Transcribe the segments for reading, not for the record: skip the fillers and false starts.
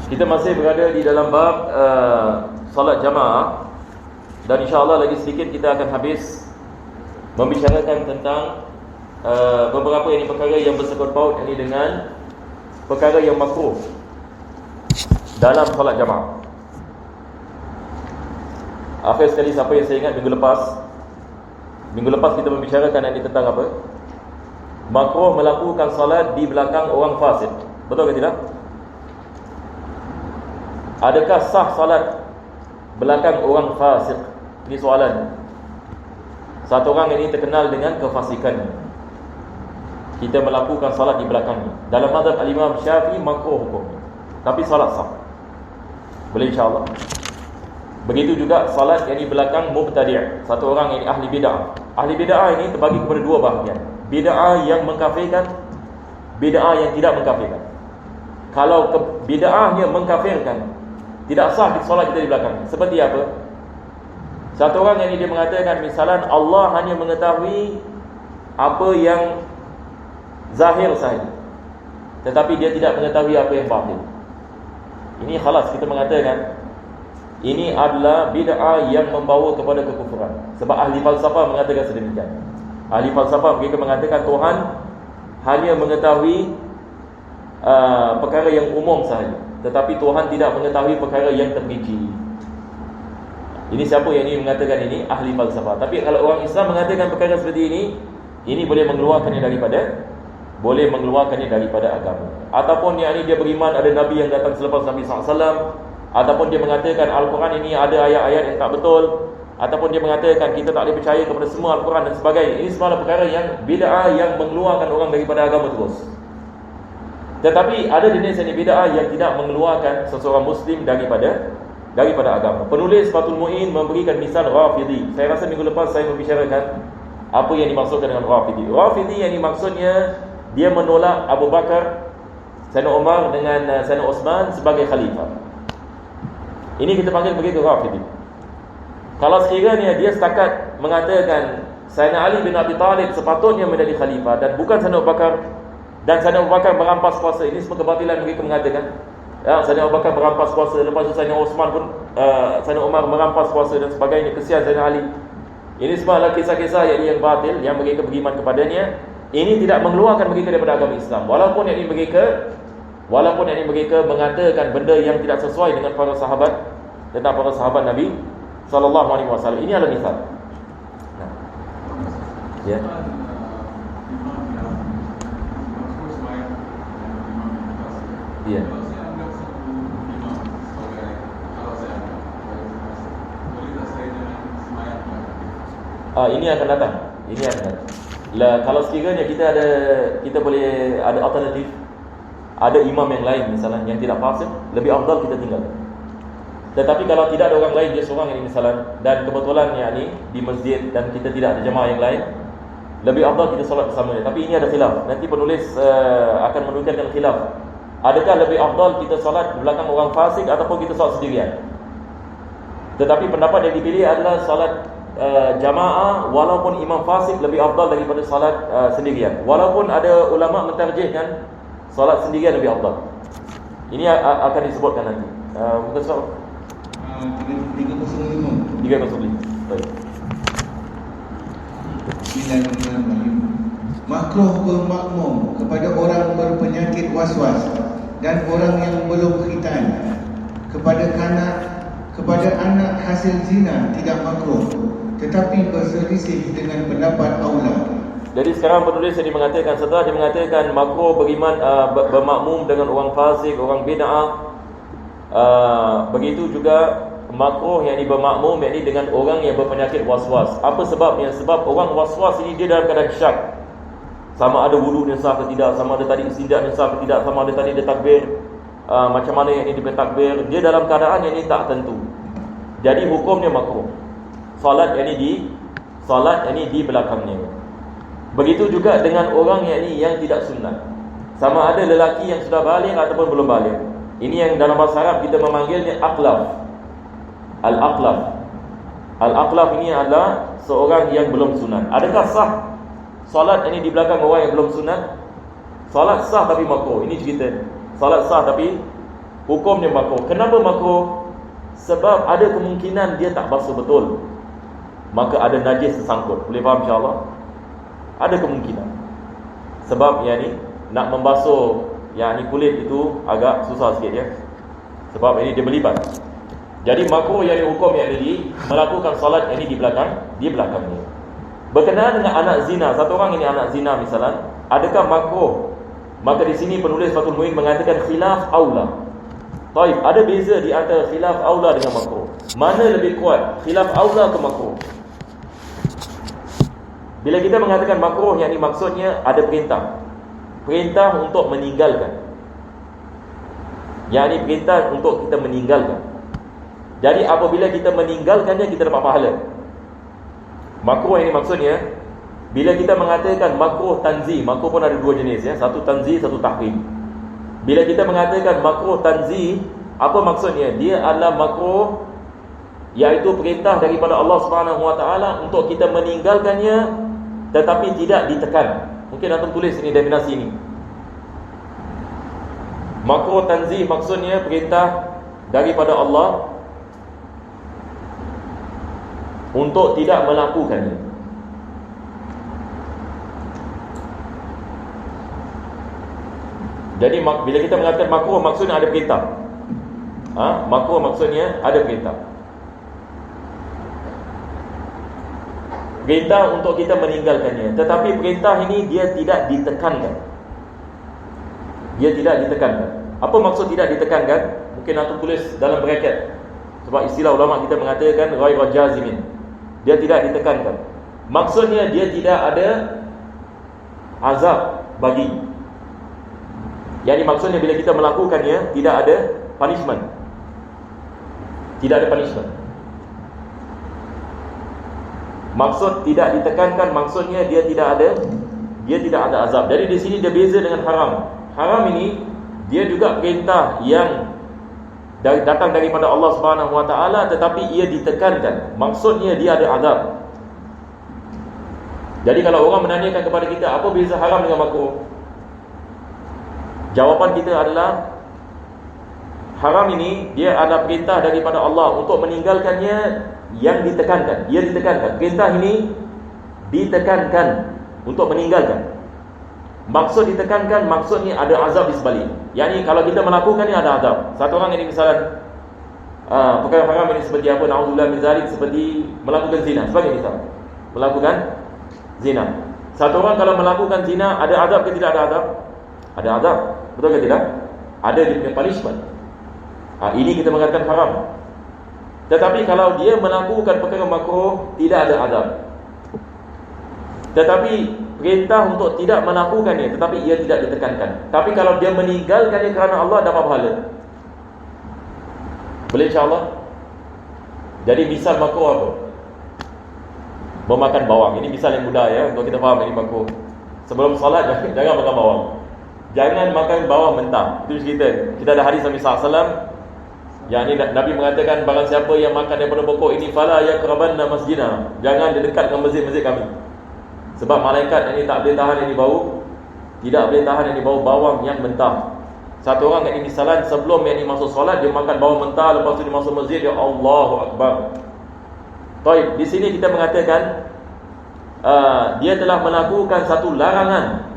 Kita masih berada di dalam bab solat jamaah, dan insya-Allah lagi sedikit kita akan habis membicarakan tentang beberapa perkara yang bersangkut paut dengan perkara yang makruh dalam solat jamaah. Akhir sekali, siapa yang saya ingat minggu lepas kita membicarakan ini tentang apa? Makruh melakukan solat di belakang orang fasik. Betul ke tidak? Adakah sah salat belakang orang fasik? Ini soalan. Satu orang ini terkenal dengan kefasikannya. Kita melakukan salat di belakangnya. Dalam mazhab al-Imam Syafi'i makruh hukumnya, tapi salat sah. Boleh insya-Allah. Begitu juga salat yang di belakang mubtadi'. Satu orang ini ahli bid'ah. Ahli bid'ah ini terbagi kepada dua bahagian. Bid'ah yang mengkafirkan, bid'ah yang tidak mengkafirkan. Kalau bid'ahnya mengkafirkan, tidak sah solat kita di belakang. Seperti apa? Satu orang yang dia mengatakan, misalan Allah hanya mengetahui apa yang zahir sahaja, tetapi dia tidak mengetahui apa yang batin. Ini khalas kita mengatakan ini adalah bid'ah yang membawa kepada kekufuran. Sebab ahli falsafah mengatakan sedemikian. Ahli falsafah mereka mengatakan Tuhan hanya mengetahui perkara yang umum sahaja, tetapi Tuhan tidak mengetahui perkara yang terperinci. Ini siapa yang ini mengatakan ini? Ahli falsafah. Tapi kalau orang Islam mengatakan perkara seperti ini boleh mengeluarkannya daripada agama. Ataupun yang ini dia beriman ada Nabi yang datang selepas Nabi SAW, ataupun dia mengatakan Al-Quran ini ada ayat-ayat yang tak betul, ataupun dia mengatakan kita tak boleh percaya kepada semua Al-Quran dan sebagainya. Ini semua perkara yang bid'ah yang mengeluarkan orang daripada agama terus. Tetapi ada jenis bid'ah yang tidak mengeluarkan seseorang Muslim daripada agama. Penulis Fathul Mu'in memberikan misal Rafidhi. Saya rasa minggu lepas saya membicarakan apa yang dimaksudkan dengan Rafidhi. Rafidhi yang dimaksudnya dia menolak Abu Bakar, Sayyidina Umar dengan Sayyidina Osman sebagai khalifah. Ini kita panggil begitu Rafidhi. Kalau sekiranya dia setakat mengatakan Sayyidina Ali bin Abi Talib sepatutnya menjadi khalifah dan bukan Sayyidina Abu Bakar, dan Sayyidina Abu Bakar merampas kuasa, ini semua kebatilan mereka mengatakan. Sayyidina Abu Bakar merampas kuasa, lepas itu Sayyidina Osman pun Sayyidina Umar merampas kuasa dan sebagainya, kesian Sayyidina Ali. Ini semua adalah kisah-kisah yang batil yang mereka beriman kepadanya. Ini tidak mengeluarkan mereka daripada agama Islam. Walaupun yang ini mereka mengatakan benda yang tidak sesuai dengan para sahabat, tentang para sahabat Nabi sallallahu alaihi wasallam. Ini adalah misal. Nah. Ya. Ya. Ini akan datang. Kalau sekiranya kita boleh ada alternatif, ada imam yang lain misalnya yang tidak fasik, lebih afdal kita tinggalkan. Tetapi kalau tidak ada orang lain, dia seorang ini misalnya, dan kebetulan di masjid dan kita tidak ada jemaah yang lain, lebih afdal kita solat bersama dia. Tapi ini ada khilaf. Nanti penulis akan menukilkan khilaf. Adakah lebih afdal kita solat di belakang orang fasik ataupun kita solat sendirian? Tetapi pendapat yang dipilih adalah solat jamaah walaupun imam fasik lebih afdal daripada solat sendirian. Walaupun ada ulama mentarjihkan solat sendirian lebih afdal. Ini akan disebutkan nanti. Muka surat 305. Baik. Bismillahirrahmanirrahim. Makruh bermakmum kepada orang berpenyakit waswas dan orang yang belum khitan. Kepada anak hasil zina tidak makruh, tetapi berselisih dengan pendapat aula. Jadi sekarang penulis ini mengatakan, setelah dia mengatakan makruh bermakmum dengan orang fasik, orang bid'ah, begitu juga makruh yang bermakmum dengan orang yang berpenyakit waswas. Apa sebabnya? Sebab orang waswas ini dia dalam keadaan syak, sama ada wudu dia sah ke tidak, sama ada tadi istinja dia sah ke tidak, sama ada tadi dia takbir, macam mana yang ini dia takbir, dia dalam keadaan yang ini tak tentu. Jadi hukumnya makruh solat yang ini di belakangnya. Begitu juga dengan orang yang tidak sunat, sama ada lelaki yang sudah baligh ataupun belum baligh. Ini yang dalam bahasa Arab kita memanggilnya aqlaf. Al-aqlaf ini adalah seorang yang belum sunat. Adakah sah solat ini di belakang orang yang belum sunat? Solat sah tapi makruh. Ini cerita. Solat sah tapi Hukumnya makruh. Kenapa makruh? Sebab ada kemungkinan dia tak basuh betul, maka ada najis tersangkut. Boleh faham insya-Allah? Ada kemungkinan. Sebab nak membasuh kulit itu agak susah sikit ya. Sebab ini dia melibat. Jadi makruh hukum melakukan solat di belakangnya. Berkenaan dengan anak zina, satu orang ini anak zina misalnya, adakah makruh? Maka di sini penulis Fathul Muin mengatakan khilaf aula. Baik, ada beza di antara khilaf aula dengan makruh. Mana lebih kuat, khilaf aula ke makruh? Bila kita mengatakan makruh, maksudnya ada perintah. Perintah untuk meninggalkan. Perintah untuk kita meninggalkan. Jadi apabila kita meninggalkannya, kita dapat pahala. Makruh maksudnya, bila kita mengatakan makruh tanzih, makruh pun ada dua jenis ya. Satu tanzih, satu tahrim. Bila kita mengatakan makruh tanzih, apa maksudnya? Dia adalah makruh, iaitu perintah daripada Allah Subhanahu Wa Taala untuk kita meninggalkannya, tetapi tidak ditekan. Mungkin antum tulis ini definisi ini. Makruh tanzih maksudnya perintah daripada Allah untuk tidak melakukannya. Jadi bila kita mengatakan makruh, maksudnya ada perintah. Makruh maksudnya ada perintah. Perintah untuk kita meninggalkannya. Tetapi perintah ini dia tidak ditekankan. Dia tidak ditekankan. Apa maksud tidak ditekankan? Mungkin antum tulis dalam bracket. Sebab istilah ulama kita mengatakan ghairu jazimin. Dia tidak ditekankan. Maksudnya dia tidak ada azab bagi. Maksudnya bila kita melakukannya, tidak ada punishment. Tidak ada punishment. Maksud tidak ditekankan, maksudnya dia tidak ada azab. Jadi di sini dia beza dengan haram. Haram ini dia juga perintah yang datang daripada Allah Subhanahu Wa Taala, tetapi ia ditekankan. Maksudnya dia ada azab. Jadi kalau orang menanyakan kepada kita, apa beza haram dengan makruh? Jawapan kita adalah haram ini dia adalah perintah daripada Allah untuk meninggalkannya yang ditekankan. Ia ditekankan. Perintah ini ditekankan untuk meninggalkan. Maksud ditekankan, maksudnya ada azab di sebalik. Kalau kita melakukannya ada azab. Satu orang ini misalnya perkara haram ini seperti apa? Na'udzubillah min zalik, seperti melakukan zina. Sebagai misal, melakukan zina. Satu orang kalau melakukan zina, ada azab ke tidak ada azab? Ada azab. Betul ke tidak? Ada dia punya punishment. Ini kita mengatakan haram. Tetapi kalau dia melakukan perkara makruh, tidak ada azab. Tetapi perintah untuk tidak melakukannya, tetapi ia tidak ditekankan. Tapi kalau dia meninggalkannya kerana Allah, dapat pahala. Boleh insya-Allah? Jadi misal makruh apa? Memakan bawang. Ini misal yang mudah ya, untuk kita faham ini makruh. Sebelum salat jangan makan bawang. Jangan makan bawang mentah. Itu cerita. Kita ada hadis Nabi SAW yang ini Nabi mengatakan, barang siapa yang makan daripada pokok ini, fala yaqrabanna masjidana, jangan dia dekat dengan masjid-masjid kami. Sebab malaikat ini tak boleh tahan yang bau, tidak boleh tahan yang bau bawang yang mentah. Satu orang yang misalan sebelum yang masuk solat dia makan bawang mentah, lepas tu dia masuk masjid dia Allahu Akbar. Baik, di sini kita mengatakan dia telah melakukan satu larangan.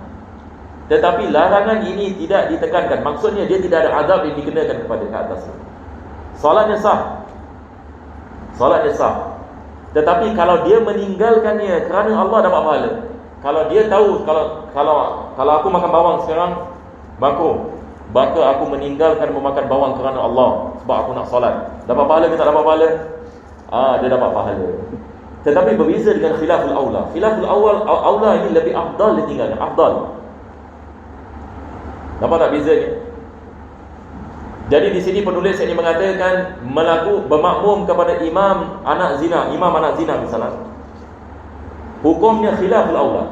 Tetapi larangan ini tidak ditekankan. Maksudnya dia tidak ada azab yang dikenakan kepada ke atas. Solatnya sah. Solatnya sah. Tetapi kalau dia meninggalkannya kerana Allah, dapat pahala. Kalau dia tahu kalau aku makan bawang sekarang makruh, maka aku meninggalkan memakan bawang kerana Allah sebab aku nak solat. Dapat pahala ke tak dapat pahala? Dia dapat pahala. Tetapi berbeza dengan khilaful aula. Khilaful aula ini lebih afdal ditinggalkan. Afdal. Nampak tak bezanya? Jadi di sini penulis ini mengatakan bermakmum kepada imam anak zina misalnya. Hukumnya khilaful aula.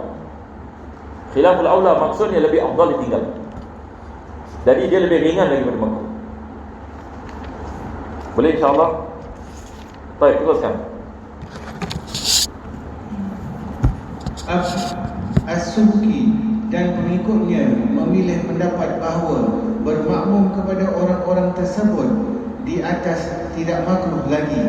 Khilaful aula maksudnya lebih afdal ditinggal. Jadi dia lebih ringan daripada makruh. Boleh insya-Allah? Baik, teruskan. As-Subki dan pengikutnya memilih pendapat bahawa bermakmum kepada orang-orang tersebut di atas tidak makruh lagi.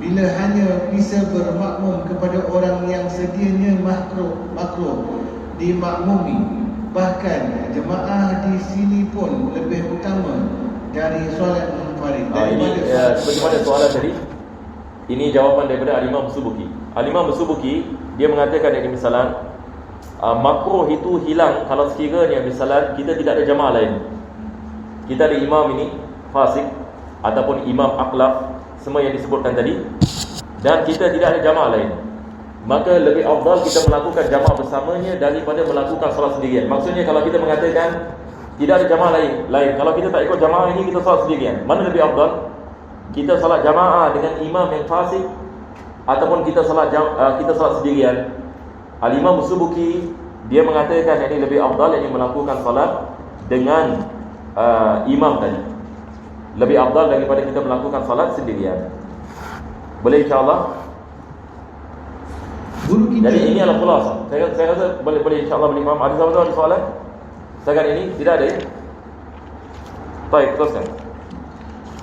Bila hanya bisa bermakmum kepada orang yang sedianya makruh dimakmumi, bahkan jemaah di sini pun lebih utama dari solat munfarid. Ini sebagaimana soalan tadi, ini jawapan daripada Al-Imam Subuki. Al-Imam Subuki dia mengatakan yang misalan makruh itu hilang kalau sekiranya misalan kita tidak ada jemaah lain. Kita ada imam ini fasik ataupun imam aklaf, semua yang disebutkan tadi, dan kita tidak ada jamaah lain, maka lebih afdal kita melakukan jamaah bersamanya daripada melakukan solat sendirian. Maksudnya kalau kita mengatakan tidak ada jamaah lain, kalau kita tak ikut jamaah ini, kita solat sendirian, mana lebih afdal? Kita solat jamaah dengan imam yang fasik ataupun kita solat sendirian? Al-Imam Subuki dia mengatakan yang ini lebih afdal, yang melakukan solat dengan imam tadi lebih afdal daripada kita melakukan salat sendirian. Boleh insya-Allah? Jadi ini adalah khulasa. Saya rasa boleh insya-Allah boleh faham. Ada siapa-siapa ada soalan? Setakat ini tidak ada ya? Baik, teruskan.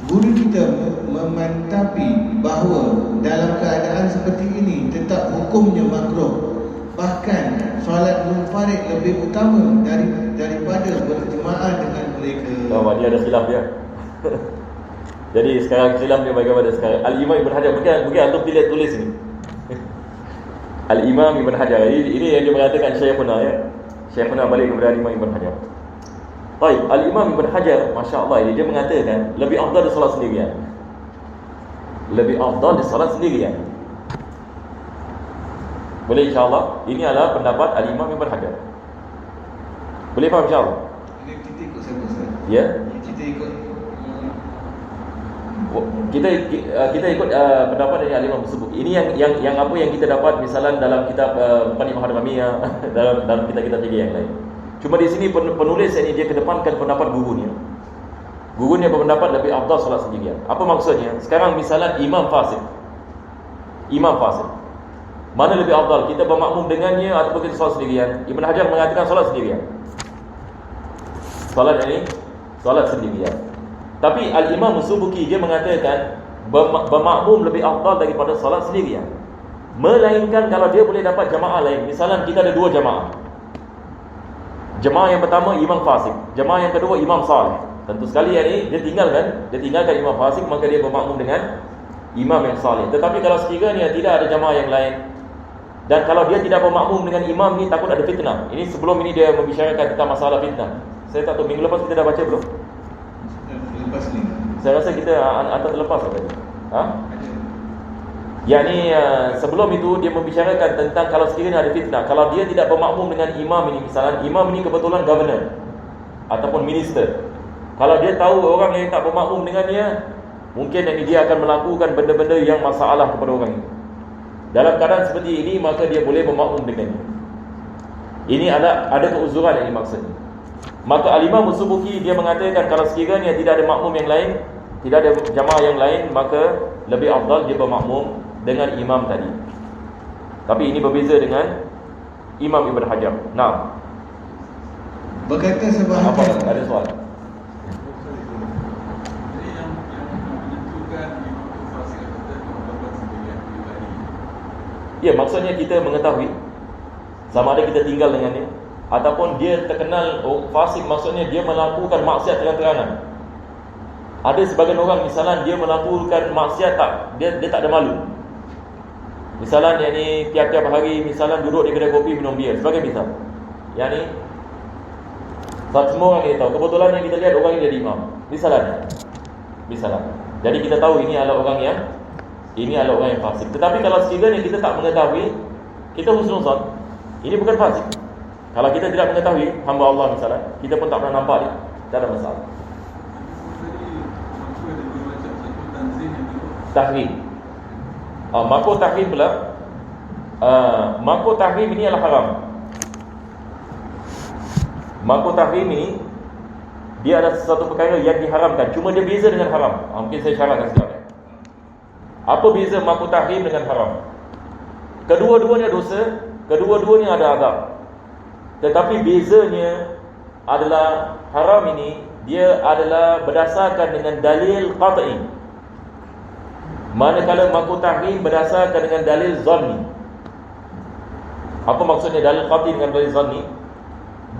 Guru kita memantapi bahawa dalam keadaan seperti ini tetap hukumnya makruh. Bahkan solat munfarid lebih utama daripada berjemaah dengan mereka. Dia ada khilaf dia. Jadi sekarang khilaf dia bagaimana sekarang? Al-Imam Ibn Hajar, mungkin antum pilih tulis ini. Al-Imam Ibn Hajar, ini yang dia mengatakan Syekhuna ya. Syekhuna balik kepada Al-Imam Ibn Hajar. Baik, Al-Imam Ibn Hajar, masya-Allah, dia mengatakan lebih afdal di solat sendirian. Lebih afdal di solat sendirian. Boleh insya-Allah? Ini adalah pendapat Al-Imam Ibn Hajar. Boleh faham insya-Allah? Kita ikut siapa Ustaz? Ya. Kita ikut pendapat dari Al-Imam Subuki. Ini yang apa yang kita dapat misalan dalam kitab Panimah Hadramiyah, dalam kitab-kitab yang lain. Cuma di sini penulis ini dia kedepankan pendapat gurunya. Gurunya berpendapat lebih afdal solat sendirian. Apa maksudnya? Sekarang misalan imam fasik. Mana lebih afdal? Kita bermakmum dengannya ataupun kita solat sendirian? Ibn Hajar mengatakan solat sendirian. Solat sendirian. Tapi Al-Imam Subuki dia mengatakan bermakmum lebih afdal daripada solat sendirian. Melainkan kalau dia boleh dapat jamaah lain. Misalnya kita ada dua jamaah. Jamaah yang pertama imam fasik, jamaah yang kedua imam salih. Tentu sekali ini dia tinggalkan imam fasik, maka dia bermakmum dengan imam yang salih. Tetapi kalau sekiranya tidak ada jamaah yang lain, dan kalau dia tidak bermakmum dengan imam ni, takut ada fitnah. Ini sebelum ini dia membicarakan tentang masalah fitnah. Saya tak tahu minggu lepas kita dah baca belum? Lepas ni. Saya rasa kita antara terlepas tadi. Yakni sebelum itu dia membicarakan tentang kalau sekiranya ada fitnah, kalau dia tidak bermakmum dengan imam ini, misalnya imam ini kebetulan governor ataupun minister. Kalau dia tahu orang yang tak bermakmum dengannya, mungkin dia akan melakukan benda-benda yang masalah kepada orang itu. Dalam keadaan seperti ini, maka dia boleh bermakmum dengannya. Ini ada keuzuran yang dimaksudnya. Maka Al-Imam Subuki dia mengatakan kalau sekiranya tidak ada makmum yang lain, tidak ada jamaah yang lain, maka lebih afdal dia bermakmum dengan imam tadi. Tapi ini berbeza dengan Imam Ibn Hajar. Nah, Berkata sebahagian. apa ada soalan? Jadi yang menentukan imam itu fasik atau tidak berpendapat sendirian pribadi. Ya, maksudnya kita mengetahui sama ada kita tinggal dengannya ataupun dia terkenal fasik, maksudnya dia melakukan maksiat terang-terangan. Ada sebagian orang misalnya dia melakukan maksiat dia tak ada malu. Misalnya yang ni tiap-tiap hari misalnya duduk di kedai kopi minum bir sebagai misal. Yang ni semua orang kita tahu. Kebetulan yang kita lihat orang ini jadi imam. Misalnya. Jadi kita tahu ini adalah orang yang fasik. Tetapi kalau sekiranya kita tak mengetahui, kita husnuzan, ini bukan fasik. Kalau kita tidak mengetahui hamba Allah misalnya, kita pun tak pernah nampak dia, tak ada masalah. Jadi maksud ada dua macam, satu tanzih, yang kedua Tahrim. Makruh tahrim pula. Makruh tahrim ini adalah haram. Makruh tahrim ini dia ada sesuatu perkara yang diharamkan, cuma dia beza dengan haram. Mungkin saya syarahkan sekejap. Apa beza makruh tahrim dengan haram? Kedua-duanya dosa, kedua-duanya ada azab. Tetapi bezanya adalah haram ini, dia adalah berdasarkan dengan dalil qat'i. Manakala makruh tahrim berdasarkan dengan dalil zanni. Apa maksudnya dalil qat'i dengan dalil zanni?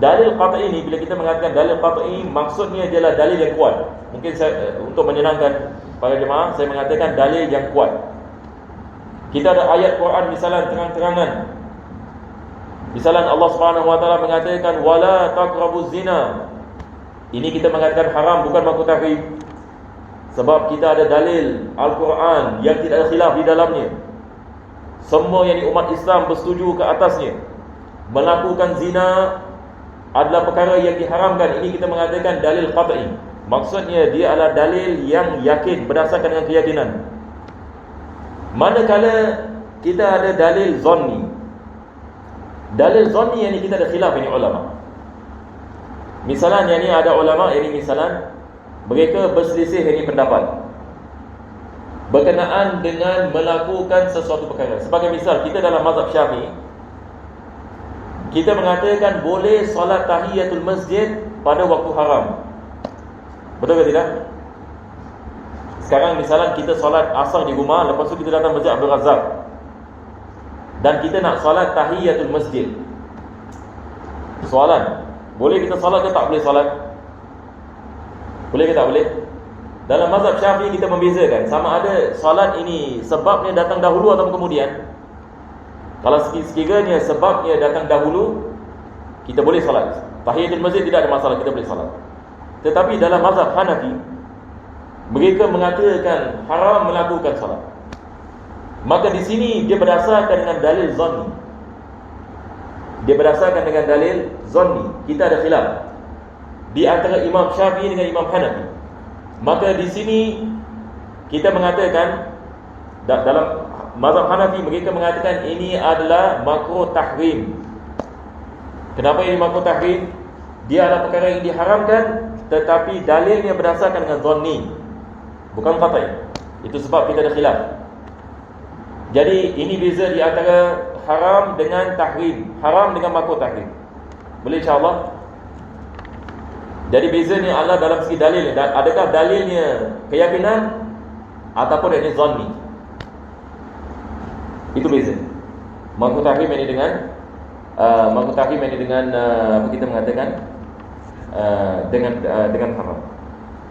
Dalil qat'i ini, bila kita mengatakan dalil qat'i, maksudnya adalah dalil yang kuat. Mungkin saya, untuk menyenangkan para jemaah, saya mengatakan dalil yang kuat. Kita ada ayat Quran misalan terang-terangan. Misalan Allah Subhanahu wa taala mengatakan wala taqrabuz zina. Ini kita mengatakan haram, bukan makruh tahrim. Sebab kita ada dalil Al-Quran yang tidak ada khilaf di dalamnya. Semua yang umat Islam bersetuju ke atasnya. Melakukan zina adalah perkara yang diharamkan. Ini kita mengatakan dalil qat'i. Maksudnya dia adalah dalil yang yakin, berdasarkan dengan keyakinan. Manakala kita ada dalil zanni. Dalil zanni yang ini kita ada khilaf ini ulama. Misalan yang ini ada ulama yang ini misalan mereka berselisih ini pendapat berkenaan dengan melakukan sesuatu perkara. Sebagai misal, kita dalam mazhab Syafi'i, kita mengatakan boleh solat tahiyatul masjid pada waktu haram. Betul ke tidak? Sekarang misalan kita solat asar di rumah, lepas tu kita datang Masjid Abdul Razak dan kita nak solat tahiyatul masjid. Soalan, boleh kita solat ke tak boleh solat? Boleh ke tak boleh? Dalam mazhab Syafi'i kita membezakan sama ada solat ini sebabnya datang dahulu atau kemudian. Kalau sekiranya sebabnya datang dahulu, kita boleh solat. Tahiyatul masjid tidak ada masalah, kita boleh solat. Tetapi dalam mazhab Hanafi, mereka mengatakan haram melakukan solat. Maka di sini dia berdasarkan dengan dalil zanni. Dia berdasarkan dengan dalil zanni. Kita ada khilaf di antara Imam Syafi'i dengan Imam Hanafi. Maka di sini kita mengatakan dalam mazhab Hanafi, mereka mengatakan ini adalah makruh tahrim. Kenapa ini makruh tahrim? Dia adalah perkara yang diharamkan, tetapi dalilnya berdasarkan dengan zanni, bukan qat'i. Itu sebab kita ada khilaf. Jadi ini beza di antara haram dengan tahrim, haram dengan makruh tahrim. Boleh insya-Allah? Jadi bezanya adalah dalam segi dalil. Adakah dalilnya keyakinan ataupun ini zanni? Itu beza. Makruh tahrim ini dengan makruh tahrim ini dengan apa kita mengatakan dengan haram.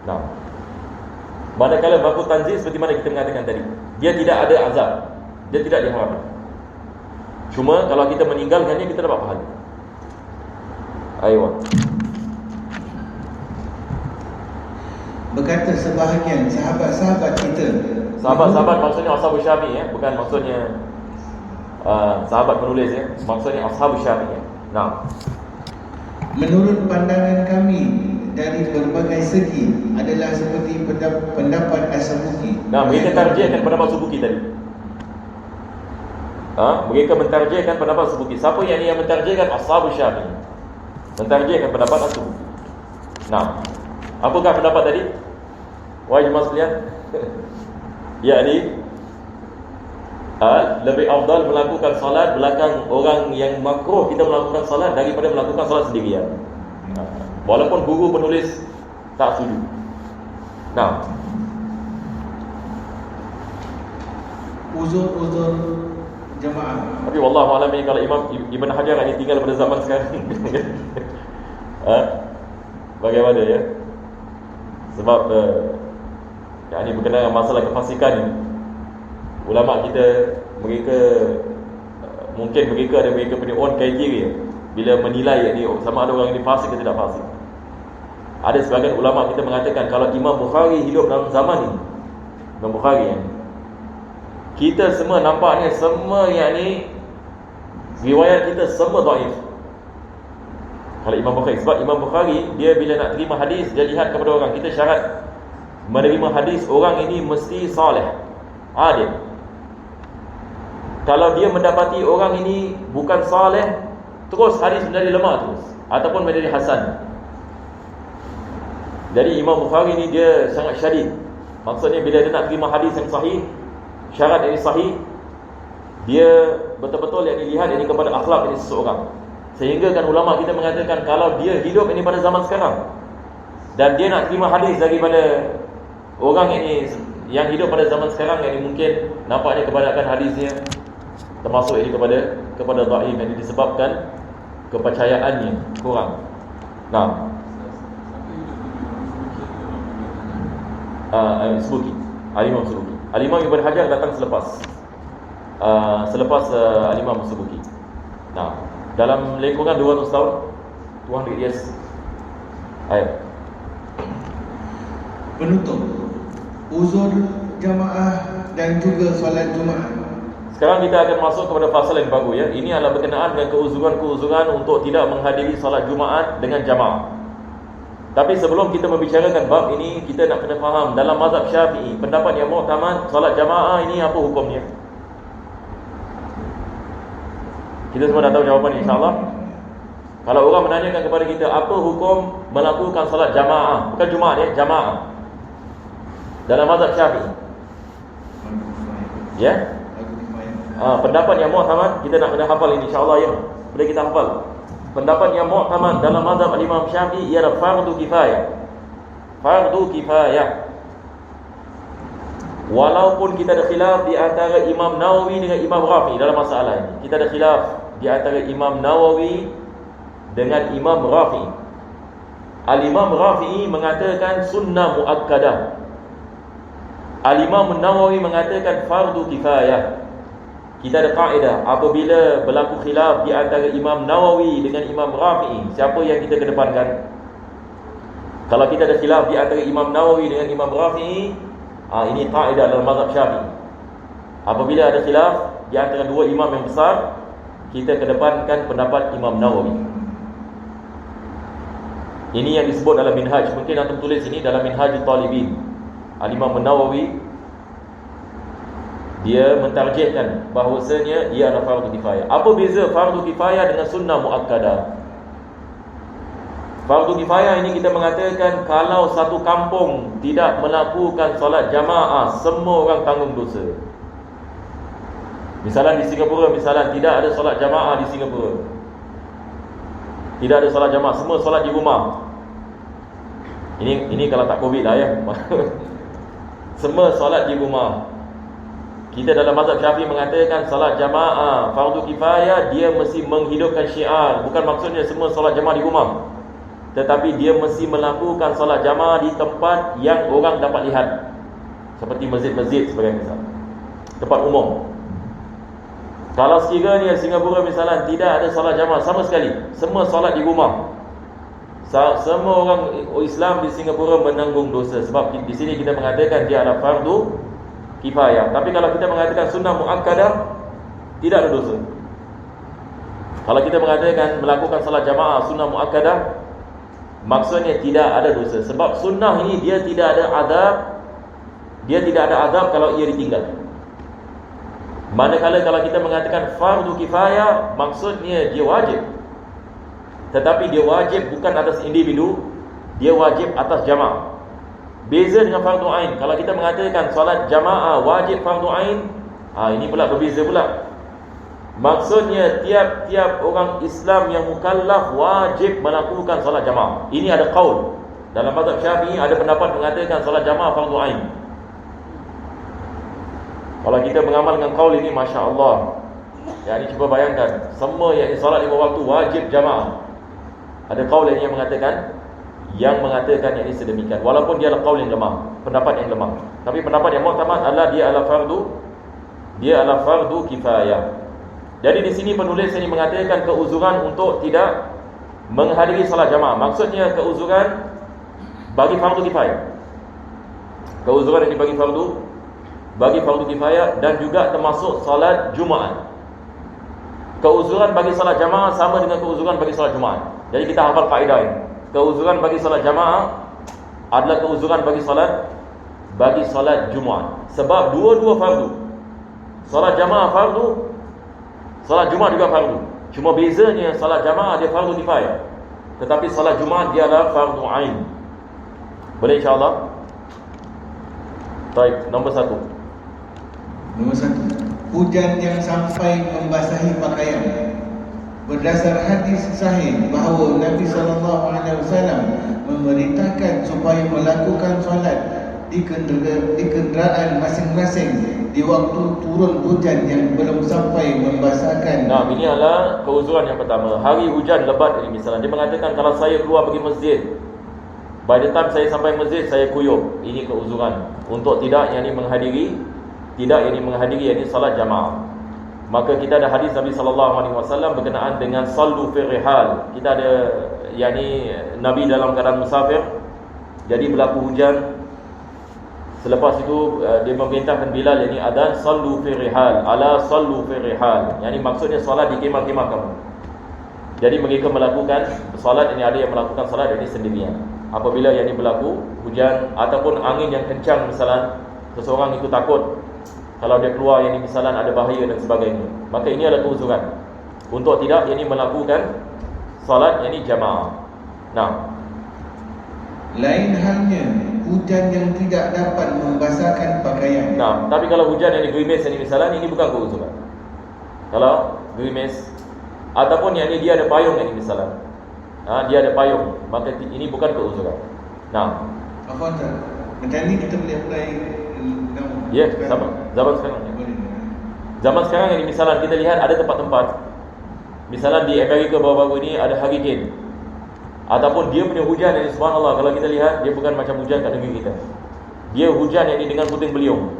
Nah, manakala makruh tanzih seperti mana kita mengatakan tadi, dia tidak ada azab, dia tidak diharamkan. Cuma kalau kita meninggalkannya kita dapat pahala. Aywa. Berkata sebahagian sahabat-sahabat kita. Sahabat-sahabat maksudnya Ashabul Syafi'i ya, bukan maksudnya sahabat penulis ya, maksudnya Ashabul Syafi'i ya. Nah, menurut pandangan kami dari berbagai segi adalah seperti pendapat As-Subuki. nah mereka tarjihkan pendapat Subuki tadi. Mereka mentarjihkan pendapat Subuki. Siapa yang mentarjihkan? Ashabul Syafi'i. Mentarjihkan pendapat As-Subuki. Nah, apakah pendapat tadi? Wahai jemaah sekalian, yakni lebih afdal melakukan salat belakang orang yang makruh kita melakukan salat daripada melakukan salat sendirian. Walaupun guru penulis tak setuju. Nah, uzur-uzur jemaah. tapi wallahu a'lam, kalau Imam Ibn Hajar ini tinggal pada zaman sekarang bagaimana ya? Sebab ini berkenaan dengan masalah kefasikan ini, ulama kita mereka mungkin mereka ada mereka punya own criteria bila menilai ni sama ada orang ini fasik atau tidak fasik. Ada sebagian ulama kita mengatakan kalau Imam Bukhari hidup dalam zaman ni, Imam Bukhari kita semua nampaknya semua yang ni riwayat kita semua dhaif. Kalau Imam Bukhari, sebab Imam Bukhari dia bila nak terima hadis dia lihat kepada orang. Kita syarat menerima hadis orang ini mesti saleh, adil. Kalau dia mendapati orang ini bukan saleh, terus hadis menjadi lemah terus ataupun menjadi hasan. Jadi Imam Bukhari ni dia sangat syadid. Maksudnya bila dia nak terima hadis yang sahih, syarat ini sahih, dia betul-betul yang dilihat ini kepada akhlak ini seseorang. Sehingga kan ulama kita mengatakan kalau dia hidup ini pada zaman sekarang dan dia nak terima hadis daripada orang ini yang hidup pada zaman sekarang, yang ini mungkin nampaknya kebanyakan hadisnya termasuk ini kepada dhaif, yang ini disebabkan kepercayaannya kurang. Nah, Subuki, Al-Imam Subuki. Al-Imam Ibn Hajar datang selepas Al-Imam Subuki. Nah, dalam lingkungan 200 tahun 200 years. Ayo. Penutup, uzur jamaah dan juga solat Jumaat. Sekarang kita akan masuk kepada fasal yang baru, ya. Ini adalah berkenaan dengan keuzuran-keuzuran untuk tidak menghadiri solat Jumaat dengan jamaah. Tapi sebelum kita membicarakan bab ini, kita nak kena faham dalam mazhab Syafi'i, pendapat yang mu'tamad, solat jamaah ini apa hukumnya? Kita semua dah tahu jawapan, insya-Allah. Kalau orang menanyakan kepada kita apa hukum melakukan solat jamaah, bukan Jumaat ya, jamaah dalam mazhab Syafi'i, ya, pendapat yang mu'tamad, kita nak kena hafal ini, insya-Allah, ya. Boleh kita hafal. Pendapat yang mu'tamad dalam mazhab Imam Syafi'i ialah fardu kifayah. Fardu kifayah. Walaupun kita ada khilaf di antara Imam Nawawi dengan Imam Rafi'i dalam masalah ini. Kita ada khilaf di antara Imam Nawawi dengan Imam Rafi'i. Al-Imam Rafi'i mengatakan sunnah muakkadah. Al-Imam Nawawi mengatakan fardu kifayah. Kita ada kaedah, apabila berlaku khilaf di antara Imam Nawawi dengan Imam Rafi'i, siapa yang kita kedepankan? Kalau kita ada khilaf di antara Imam Nawawi dengan Imam Rafi'i, ini kaedah dalam mazhab Syafi'i. Apabila ada khilaf di antara dua imam yang besar, kita kedepankan pendapat Imam Nawawi. Ini yang disebut dalam Minhaj. Mungkin antum tulis ini dalam Minhajul Talibin. Al-Imam Nawawi dia mentarjihkan bahawasanya ia adalah fardu kifayah. Apa beza fardu kifayah dengan sunnah muakkadah? Fardu kifayah ini kita mengatakan kalau satu kampung tidak melakukan solat jamaah, semua orang tanggung dosa. Misalnya di Singapura, tidak ada solat jamaah di Singapura. Tidak ada solat jamaah, semua solat di rumah. Ini kalau tak Covid lah, ya. Semua solat di rumah. Kita dalam mazhab Syafi'i mengatakan solat jamaah fardu kifayah, dia mesti menghidupkan syiar. Bukan maksudnya semua solat jamaah di rumah, tetapi dia mesti melakukan solat jamaah di tempat yang orang dapat lihat, seperti masjid-masjid sebagai misal, tempat umum. Kalau sekiranya Singapura misalnya tidak ada solat jamaah sama sekali, semua solat di rumah, semua orang Islam di Singapura menanggung dosa. Sebab di sini kita mengatakan dia adalah fardu kifayah. Tapi kalau kita mengatakan sunnah muakkadah, tidak ada dosa. Kalau kita mengatakan melakukan salat jamaah sunnah muakkadah, maksudnya tidak ada dosa. Sebab sunnah ini dia tidak ada adab. Dia tidak ada adab kalau ia ditinggal. Manakala kalau kita mengatakan fardu kifayah, maksudnya dia wajib. Tetapi dia wajib bukan atas individu, dia wajib atas jamaah. Beza dengan fardu ain. Kalau kita mengatakan solat jamaah wajib fardu ain, ini pula berbeza pula. Maksudnya tiap-tiap orang Islam yang mukallaf wajib melakukan solat jamaah. Ini ada qaul. Dalam mazhab Syafi'i ada pendapat mengatakan solat jamaah fardu ain. Kalau kita mengamal dengan qaul ini, masya-Allah. Ya, ini cuba bayangkan, semua yang solat 5 waktu wajib jamaah. Ada qaul yang mengatakan yang ini sedemikian, walaupun dia adalah qaul yang lemah, pendapat yang lemah. Tapi pendapat yang mu'tamad adalah dia adalah fardu kifayah. Jadi di sini penulis ini mengatakan keuzuran untuk tidak menghadiri salat jamaah. Maksudnya keuzuran bagi fardu kifayah. Keuzuran ini bagi fardu kifayah dan juga termasuk salat Jumaat. Keuzuran bagi salat jamaah sama dengan keuzuran bagi salat Jumaat. Jadi kita hafal kaedah ini. Keuzuran bagi salat jamaah adalah keuzuran bagi salat Jumaat. Sebab dua-dua fardu. Salat jamaah fardu, salat Jumaat juga fardu. Cuma bezanya salat jamaah dia fardu kifayah, tetapi salat Jumaat dia adalah fardu ain. Boleh insya-Allah? Baik, nombor 1. Nombor 1, hujan yang sampai membasahi pakaian. Berdasar hadis sahih bahawa Nabi SAW memerintahkan supaya melakukan solat di kenderaan masing-masing di waktu turun hujan yang belum sampai membasahkan. Nah, ini adalah keuzuran yang pertama. Hari hujan lebat ini misalnya. Dia mengatakan kalau saya keluar pergi masjid, by the time saya sampai masjid saya kuyup. Ini keuzuran untuk tidak yang ini menghadiri yang ini salat jamaah. Maka kita ada hadis Nabi SAW berkenaan dengan sallu fi rihal. Kita ada yakni Nabi dalam keadaan musafir, jadi berlaku hujan. Selepas itu dia memerintahkan Bilal yakni adzan sallu fi rihal, ala sallu fi rihal. Yani maksudnya solat di kemah-kemah kamu. Jadi mereka melakukan solat ini, ada yang melakukan solat ini sendirian. Apabila yakni berlaku hujan ataupun angin yang kencang misalnya, seseorang itu takut kalau dia keluar yang ini misalnya ada bahaya dan sebagainya, maka ini adalah keuzuran untuk tidak yang ini melakukan solat yang ini jamaah. Nah, lain halnya hujan yang tidak dapat membasahkan pakaian. Nah, tapi kalau hujan yang ini gerimis yang ini misalnya, ini bukan keuzuran. Kalau gerimis ataupun yang ini dia ada payung yang ini misalnya, dia ada payung, maka ini bukan keuzuran. Nah, apa tak? Macam ni kita boleh apply. Ya, sama. Zaman sekarang ya. Zaman sekarang ini misalnya kita lihat ada tempat-tempat, misalnya di Amerika baru-baru ini ada hurricane, ataupun dia punya hujan ini subhanallah, kalau kita lihat dia bukan macam hujan kat negeri kita. Dia hujan ini dengan puting beliung.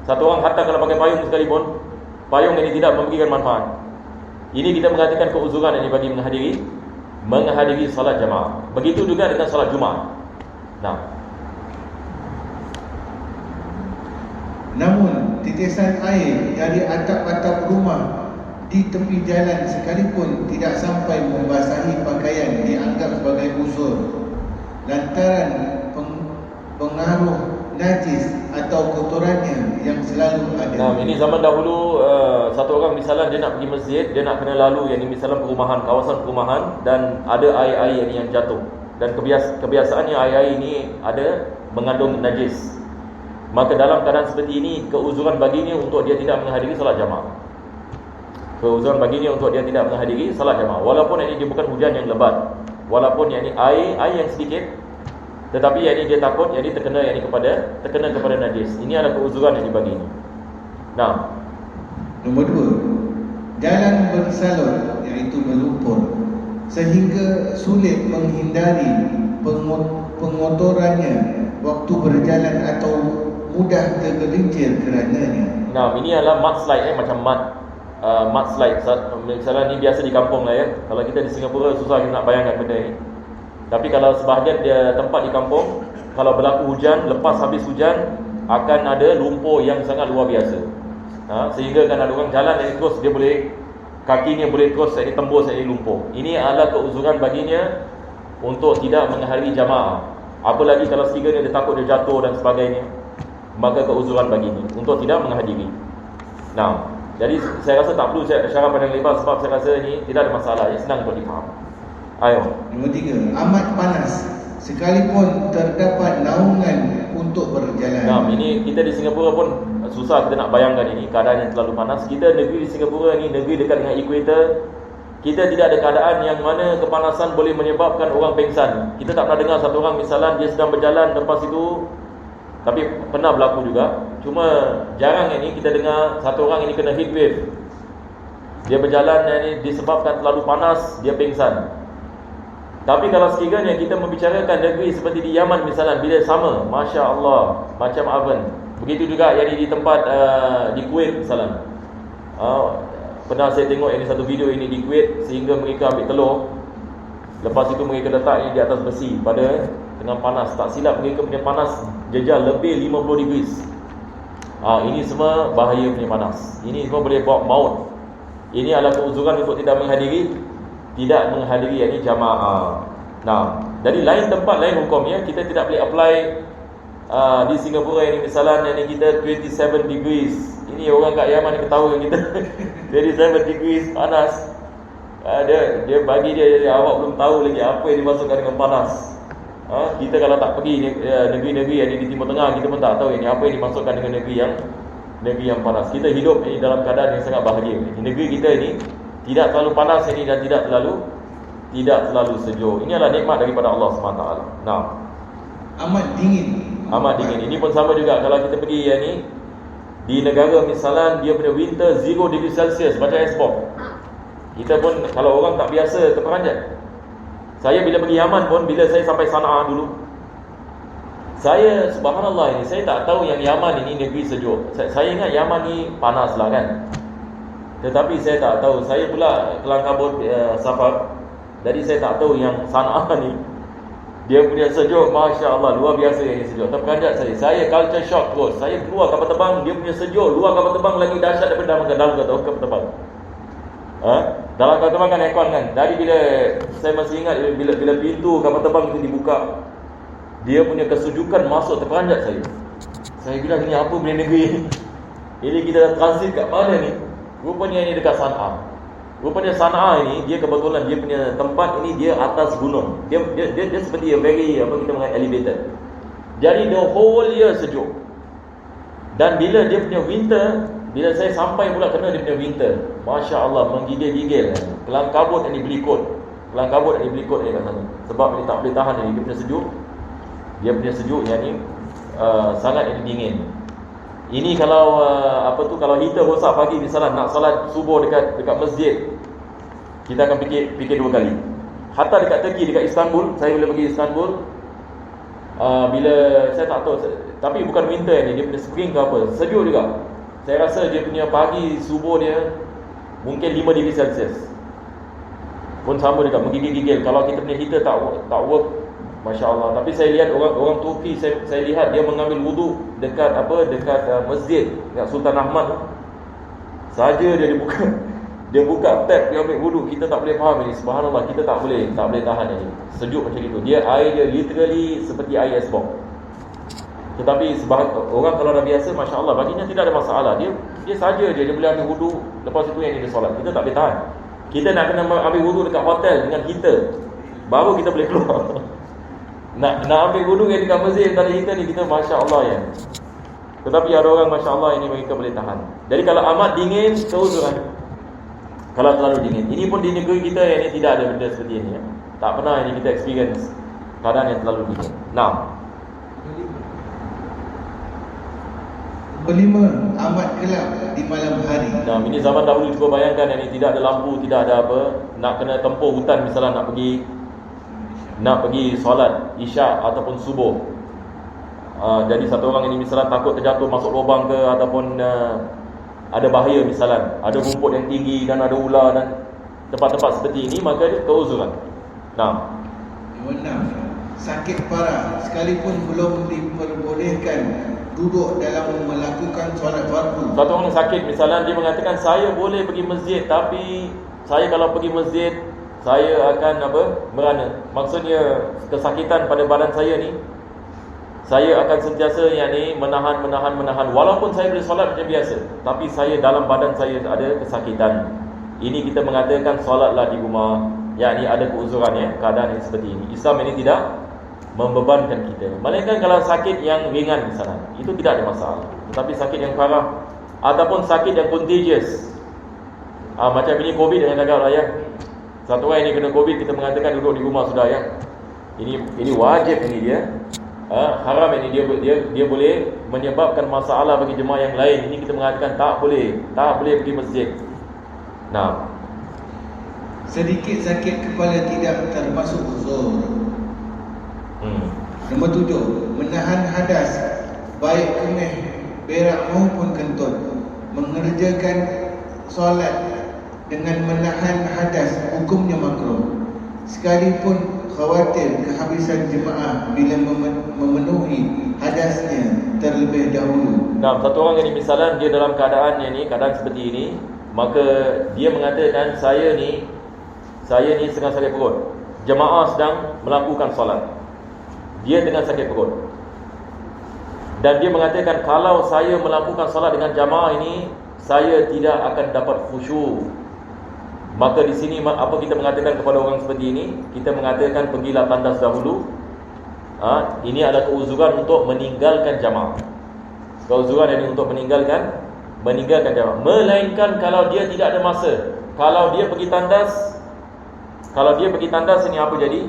Satu orang hatta kalau pakai payung sekalipun, payung ini tidak memberikan manfaat. Ini kita mengatakan keuzuran ini bagi menghadiri salat jamaah. Begitu juga dengan salat Jumaat. Nah, namun titisan air dari atap-atap rumah di tepi jalan sekalipun tidak sampai membasahi pakaian dianggap sebagai uzur lantaran pengaruh najis atau kotorannya yang selalu ada. Nah, ini zaman dahulu satu orang misalnya dia nak pergi masjid, dia nak kena lalu yang ini misalnya perumahan, kawasan perumahan, dan ada air-air yang jatuh, dan kebiasaannya air-air ini ada mengandung najis. Maka dalam keadaan seperti ini, keuzuran baginya untuk dia tidak menghadiri salat jamaah. Keuzuran baginya untuk dia tidak menghadiri salat jamaah, walaupun ini dia bukan hujan yang lebat, walaupun yang ini air yang sedikit, tetapi yang ini dia takut yang ini terkena kepada najis. Ini adalah keuzuran yang dibaginya. Nah, nombor 2, jalan bersalur iaitu melumpur sehingga sulit menghindari pengotorannya waktu berjalan atau mudah tergelincir kerananya. Nah, ini adalah mudslide macam mudslide. Misalnya ni biasa di kampung lah ya. Kalau kita di Singapura susah kita nak bayangkan benda ni. Tapi kalau sebahagian dia tempat di kampung, kalau berlaku hujan, lepas habis hujan akan ada lumpur yang sangat luar biasa. Sehingga kan ada orang jalan yang terus dia boleh, kakinya boleh terus ini tembus ini lumpur. Ini adalah keuzuran baginya untuk tidak menghadiri jamaah. Apalagi kalau sekiranya dia takut dia jatuh dan sebagainya, maka keuzuran baginya untuk tidak menghadiri. Nah, jadi saya rasa tak perlu syarah panjang lebar sebab saya rasa ini tidak ada masalah, ya, senang untuk difaham. Ayo. Nombor 3, amat panas sekalipun terdapat naungan untuk berjalan. Nah, ini kita di Singapura pun susah kita nak bayangkan ini keadaan yang terlalu panas. Kita negeri di Singapura ni negeri dekat dengan ekuator. Kita tidak ada keadaan yang mana kepanasan boleh menyebabkan orang pengsan. Kita tak pernah dengar satu orang misalnya dia sedang berjalan, lepas itu, tapi pernah berlaku juga, cuma jarang ini kita dengar satu orang ini kena heat wave. Dia berjalan ini disebabkan terlalu panas, dia pengsan. Tapi kalau sekiranya kita membicarakan negeri seperti di Yaman misalnya, bila sama, Masya Allah, macam oven. Begitu juga yang di tempat di Kuwait misalnya. Pernah saya tengok ini satu video ini di Kuwait, sehingga mereka ambil telur, lepas itu mereka letak ini di atas besi pada tengah panas. Tak silap mereka punya panas jejak lebih 50 degrees. Ini semua bahaya punya panas. Ini semua boleh bawa maut. Ini adalah keuzuran untuk tidak menghadiri ini jamaah. Nah, dari lain tempat lain hukumnya kita tidak boleh apply di Singapura ini misalnya ini kita 27 degrees. Ini orang kat Yaman ni ketawa kita 27 degrees panas. Dia bagi dia awak belum tahu lagi apa yang dimasukkan dengan panas. Kita kalau tak pergi negeri-negeri yang di Timur Tengah, kita pun tak tahu ini apa yang dimasukkan dengan negeri yang panas. Kita hidup ini dalam keadaan yang sangat bahagia. Negeri kita ini Tidak terlalu panas ini dan tidak terlalu sejuk. Ini adalah nikmat daripada Allah SWT. Nah, Amat dingin. amat dingin. Ini pun sama juga kalau kita pergi yang ni di negara misalnya dia punya winter 0 degree Celsius macam Espok. Kita pun kalau orang tak biasa terperanjat. Saya bila pergi Yaman pun, bila saya sampai Sana'a dulu, saya subhanallah ini, saya tak tahu yang Yaman ini negeri sejuk. Saya ingat Yaman ni panas lah kan. Tetapi saya tak tahu. Saya pula kelang kabut safar. Jadi saya tak tahu yang Sana'a ni dia punya sejuk, Masya Allah, luar biasa yang ini sejuk. Terperanjat saya culture shock terus. Saya keluar kapal terbang, dia punya sejuk. Luar kapal terbang lagi dahsyat daripada dalam kapal terbang. Dalam kapal terbang kan aircon kan. Dari bila saya masih ingat bila pintu kapal terbang itu dibuka, dia punya kesejukan masuk terperanjat saya. Saya bilang ini apa punya negeri ini kita dah transit kat mana ni? Rupanya ini dekat Sana'a. Rupanya Sana'a ini dia kebetulan dia punya tempat ini dia atas gunung. Dia seperti a very kita mengenai elevated. Jadi the whole year sejuk. Dan bila dia punya winter, bila saya sampai pula kena dia punya winter, Masya Allah, menggigil-gigil. Kelang kabut yang dibeli kot. Kelang kabut yang dibeli kot kat sana. Sebab dia tak boleh tahan ni, dia punya sejuk. Dia punya sejuk yang ni sangat dingin. Ini kalau kalau heater rosak pagi misalnya nak salat subuh dekat masjid, kita akan fikir dua kali. Hatta dekat Turki, dekat Istanbul, saya bila pergi Istanbul, bila saya tak tahu, tapi bukan winter ni, dia punya spring ke apa, sejuk juga. Saya rasa dia punya pagi subuh dia mungkin 5 degree Celsius. Pun sama juga, menggigil-gigil. Kalau kita punya heater tak work, Masya Allah. Tapi saya lihat orang Turki, saya lihat dia mengambil wudu dekat masjid, dekat Sultan Ahmad. Saja dia buka tap, dia ambil wudu. Kita tak boleh faham ini. Subhanallah, kita tak boleh tahan ini. Sejuk macam itu. Air dia literally seperti air es bom. Tetapi orang kalau dah biasa, Masya Allah, baginya tidak ada masalah. Dia saja dia boleh ambil wudu. Lepas itu yang dia solat. Kita tak boleh tahan. Kita nak kena ambil wudu dekat hotel dengan heater, baru kita boleh keluar. Nak ambil wudu yang dekat masjid tak ada heater ni, kita Masya Allah ya. Tetapi ada orang Masya Allah ini mereka boleh tahan. Jadi kalau amat dingin, keuzuran. Kalau terlalu dingin, ini pun di negeri kita yang ini tidak ada benda seperti ini ya. Tak pernah ini kita experience keadaan yang terlalu dingin. Kelima, amat gelap di malam hari. Ini zaman dahulu, cuba bayangkan yang ini tidak ada lampu, tidak ada apa. Nak kena tempuh hutan misalnya nak pergi solat isyak ataupun subuh. Jadi satu orang ini misalnya takut terjatuh masuk lubang ke, ataupun ada bahaya misalnya, ada rumput yang tinggi dan ada ular dan tempat-tempat seperti ini, maka dia keuzuran. Yang 6, sakit parah sekalipun belum diperbolehkan duduk dalam melakukan solat fardu. Satu orang sakit misalnya, dia mengatakan saya boleh pergi masjid, tapi saya kalau pergi masjid saya akan merana. Maksudnya kesakitan pada badan saya ni, saya akan sentiasa menahan. Walaupun saya boleh solat macam biasa, tapi saya dalam badan saya ada kesakitan. Ini kita mengatakan solatlah di rumah. Yakni ada keuzuran ya, keadaan yang seperti ini. Islam ini tidak membebankan kita. Melainkan kalau sakit yang ringan misalnya, itu tidak ada masalah. Tetapi sakit yang parah ataupun sakit yang contagious, macam ini COVID dengan negara raya. Satu orang ini kena COVID, kita mengatakan duduk di rumah sudah ya. Ini wajib ini dia. Haram ini dia boleh menyebabkan masalah bagi jemaah yang lain. Ini kita mengatakan tak boleh pergi masjid. Sedikit sakit kepala tidak termasuk uzur. Nombor 7, menahan hadas baik kemih, berak maupun kentut. Mengerjakan solat dengan menahan hadas hukumnya makruh, sekalipun khawatir kehabisan jemaah bila memenuhi hadasnya terlebih dahulu. Satu orang ini misalnya dia dalam keadaan seperti ini, maka dia mengatakan saya ni sedang sakit perut. Jemaah sedang melakukan solat, dia dengan sakit perut, dan dia mengatakan kalau saya melakukan solat dengan jemaah ini, saya tidak akan dapat khusyuk. Maka di sini apa kita mengatakan kepada orang seperti ini? Kita mengatakan pergilah tandas dahulu. Ini adalah keuzuran untuk meninggalkan jamaah. Keuzuran ini untuk meninggalkan jamaah. Melainkan kalau dia tidak ada masa, kalau dia pergi tandas ini apa jadi?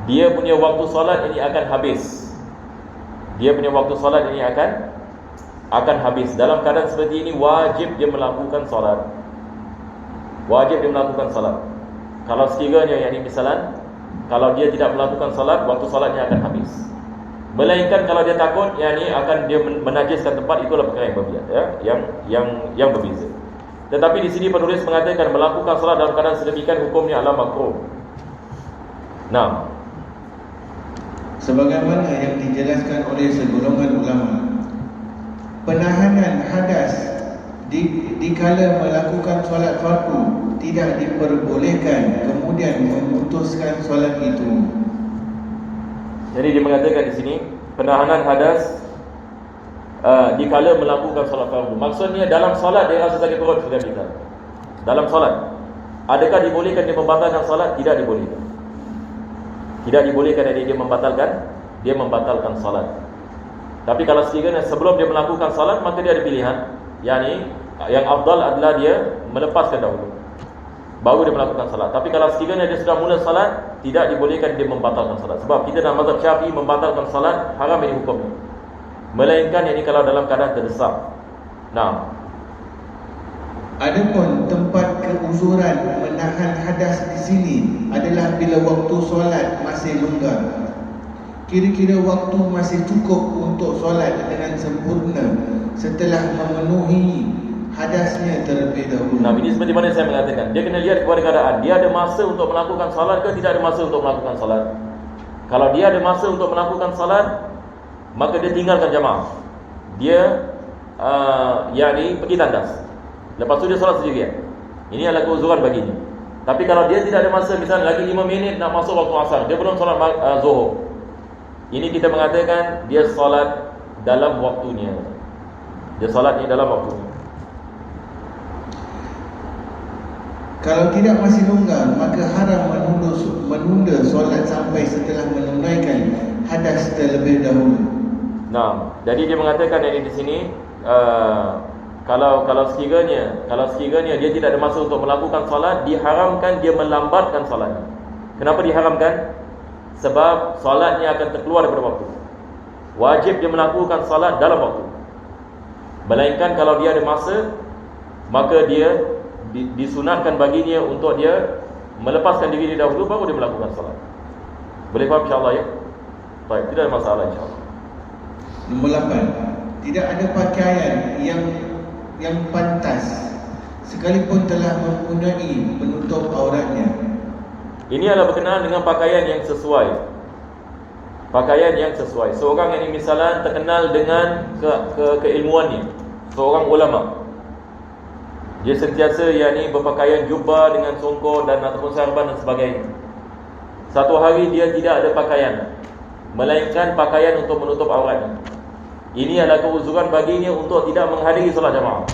Dia punya waktu solat ini akan habis. Akan habis. Dalam keadaan seperti ini wajib dia melakukan solat. Kalau sekiranya misalan, kalau dia tidak melakukan solat, waktu solatnya akan habis. Melainkan kalau dia takut akan dia menajiskan tempat, itulah perkara yang berbeza, ya, yang berbeza. Tetapi di sini penulis mengatakan melakukan solat dalam keadaan sedemikian hukumnya adalah makruh. Nah, sebagaimana yang dijelaskan oleh segolongan ulama, penahanan hadas dikala melakukan solat fardu tidak diperbolehkan kemudian memutuskan solat itu. Jadi dia mengatakan di sini penahanan hadas dikala melakukan solat fardu. Maksudnya dalam solat dia rasa sakit perut sudah kita. Dalam solat, adakah dibolehkan dia membatalkan solat? Tidak dibolehkan. Tidak dibolehkan dia membatalkan solat. Tapi kalau sekiranya sebelum dia melakukan solat, maka dia ada pilihan. Yang afdal adalah dia melepaskan dahulu, baru dia melakukan salat. Tapi kalau sekiranya dia sudah mula salat, tidak dibolehkan dia membatalkan salat. Sebab kita dalam mazhab Syafi'i membatalkan salat haram ini hukumnya. Melainkan kalau dalam keadaan terdesak. Nah, adapun tempat keuzuran menahan hadas di sini adalah bila waktu solat masih longgar. Kira-kira waktu masih cukup untuk solat dengan sempurna setelah memenuhi hadasnya terlebih dahulu. Nah, ini seperti mana saya mengatakan, dia kena lihat kepada keadaan. Dia ada masa untuk melakukan salat ke tidak ada masa untuk melakukan salat. Kalau dia ada masa untuk melakukan salat, maka dia tinggalkan jamaah. Dia pergi tandas. Lepas tu dia salat sendirian. Ini adalah keuzuran baginya. Tapi kalau dia tidak ada masa, misalnya lagi 5 minit nak masuk waktu asar, dia belum salat zuhur. Ini kita mengatakan dia salat dalam waktunya. Dia salat ni dalam waktunya. Kalau tidak masih longgar, maka haram menunda solat sampai setelah menunaikan hadas terlebih dahulu. Nah, jadi dia mengatakan di sini kalau sekiranya dia tidak ada masa untuk melakukan solat, diharamkan dia melambatkan solatnya. Kenapa diharamkan? Sebab solatnya akan terkeluar daripada waktu. Wajib dia melakukan solat dalam waktu. Melainkan kalau dia ada masa, maka dia disunatkan baginya untuk dia melepaskan diri dahulu baru dia melakukan solat. Boleh faham insya-Allah ya? Baik, tidak ada masalah insya-Allah. Nombor 8, tidak ada pakaian yang pantas sekalipun telah mempunyai penutup auratnya. Ini adalah berkenaan dengan pakaian yang sesuai. Pakaian yang sesuai. Seorang yang misalnya terkenal dengan keilmuannya, seorang ulama, dia sentiasa berpakaian jubah dengan songkok dan ataupun sarban dan sebagainya. Satu hari dia tidak ada pakaian, melainkan pakaian untuk menutup auratnya. Ini adalah keuzuran baginya untuk tidak menghadiri solat jamaah.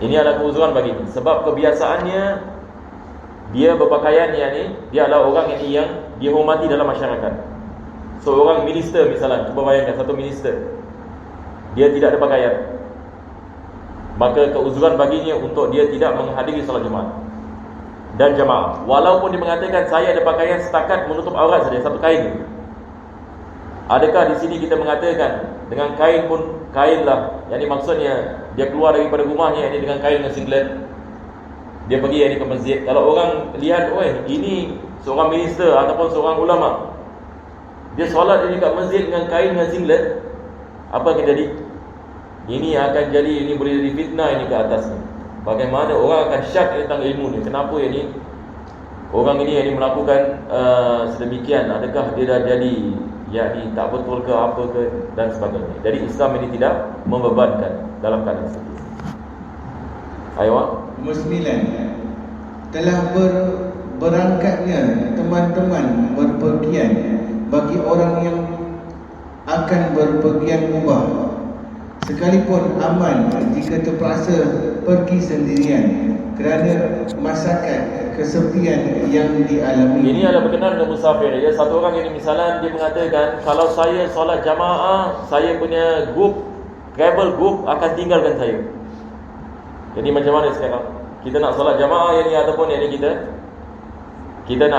Ini adalah keuzuran baginya. Sebab kebiasaannya dia berpakaian dia adalah orang yang dihormati dalam masyarakat. Seorang minister misalnya, cuba bayangkan satu minister, dia tidak ada pakaian, maka keuzuran baginya untuk dia tidak menghadiri solat Jumaat dan jamaah. Walaupun dia mengatakan saya ada pakaian setakat menutup aurat saja, satu kain. Adakah di sini kita mengatakan dengan kain pun kainlah, maksudnya dia keluar daripada rumahnya dengan kain dengan singlet, dia pergi ke masjid. Kalau orang lihat, ini seorang minister ataupun seorang ulama, dia solat di dekat masjid dengan kain dengan singlet, apa akan jadi? Ini akan jadi, ini boleh jadi fitnah ini ke atasnya. Bagaimana orang akan syak tentang ilmu ni? Kenapa orang ini melakukan sedemikian? Adakah dia dah jadi tak betul ke apa ke dan sebagainya. Jadi Islam ini tidak membebankan dalam keadaan seperti ini. Aywa. Nombor 9, telah berangkatnya teman-teman berpergian bagi orang yang akan berpergian mubah, sekalipun aman jika terpaksa pergi sendirian kerana masakan kesepian yang dialami. Ini adalah berkenaan dengan musafir. Satu orang ini misalnya dia mengatakan, kalau saya solat jamaah, saya punya travel group akan tinggalkan saya. Jadi macam mana sekarang? Kita nak solat jamaah yang ni ataupun yang ni kita